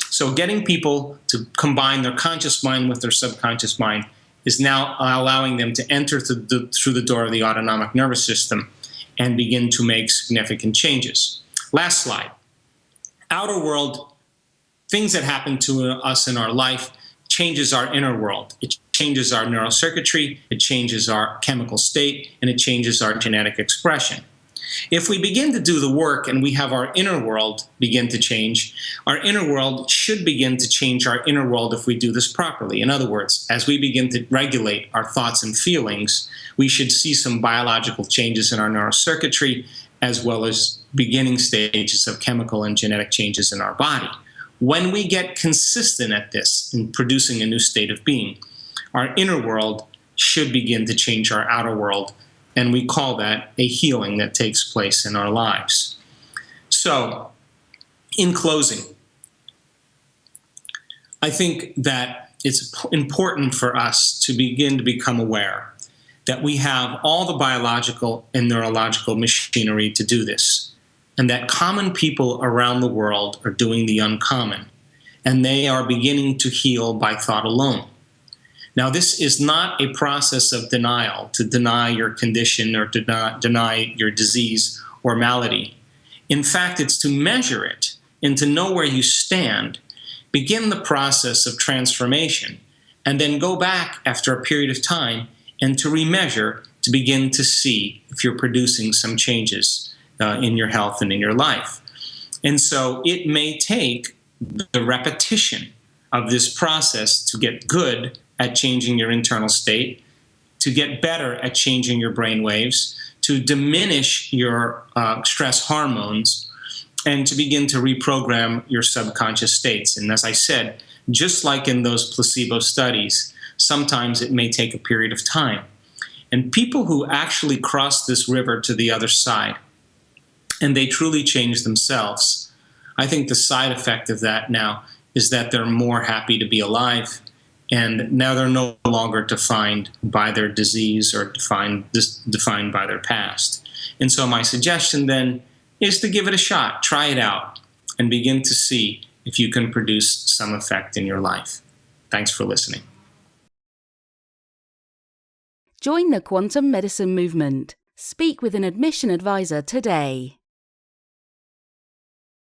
So getting people to combine their conscious mind with their subconscious mind is now allowing them to enter through the door of the autonomic nervous system and begin to make significant changes. Last slide. Outer world, things that happen to us in our life, changes our inner world. It changes our neural circuitry, it changes our chemical state, and it changes our genetic expression. If we begin to do the work and we have our inner world begin to change, our inner world should begin to change our inner world if we do this properly. In other words, as we begin to regulate our thoughts and feelings, we should see some biological changes in our neural circuitry, as well as beginning stages of chemical and genetic changes in our body. When we get consistent at this in producing a new state of being, our inner world should begin to change our outer world, and we call that a healing that takes place in our lives. So, in closing, I think that it's important for us to begin to become aware that we have all the biological and neurological machinery to do this, and that common people around the world are doing the uncommon, and they are beginning to heal by thought alone. Now, this is not a process of denial, to deny your condition or to deny your disease or malady. In fact, it's to measure it and to know where you stand, begin the process of transformation, and then go back after a period of time and to remeasure to begin to see if you're producing some changes in your health and in your life. And so it may take the repetition of this process to get good at changing your internal state, to get better at changing your brain waves, to diminish your stress hormones, and to begin to reprogram your subconscious states. And as I said, just like in those placebo studies, sometimes it may take a period of time. And people who actually cross this river to the other side, and they truly change themselves, I think the side effect of that now is that they're more happy to be alive, and now they're no longer defined by their disease or defined by their past. And so my suggestion then is to give it a shot, try it out, and begin to see if you can produce some effect in your life. Thanks for listening. Join the quantum medicine movement. Speak with an admission advisor today.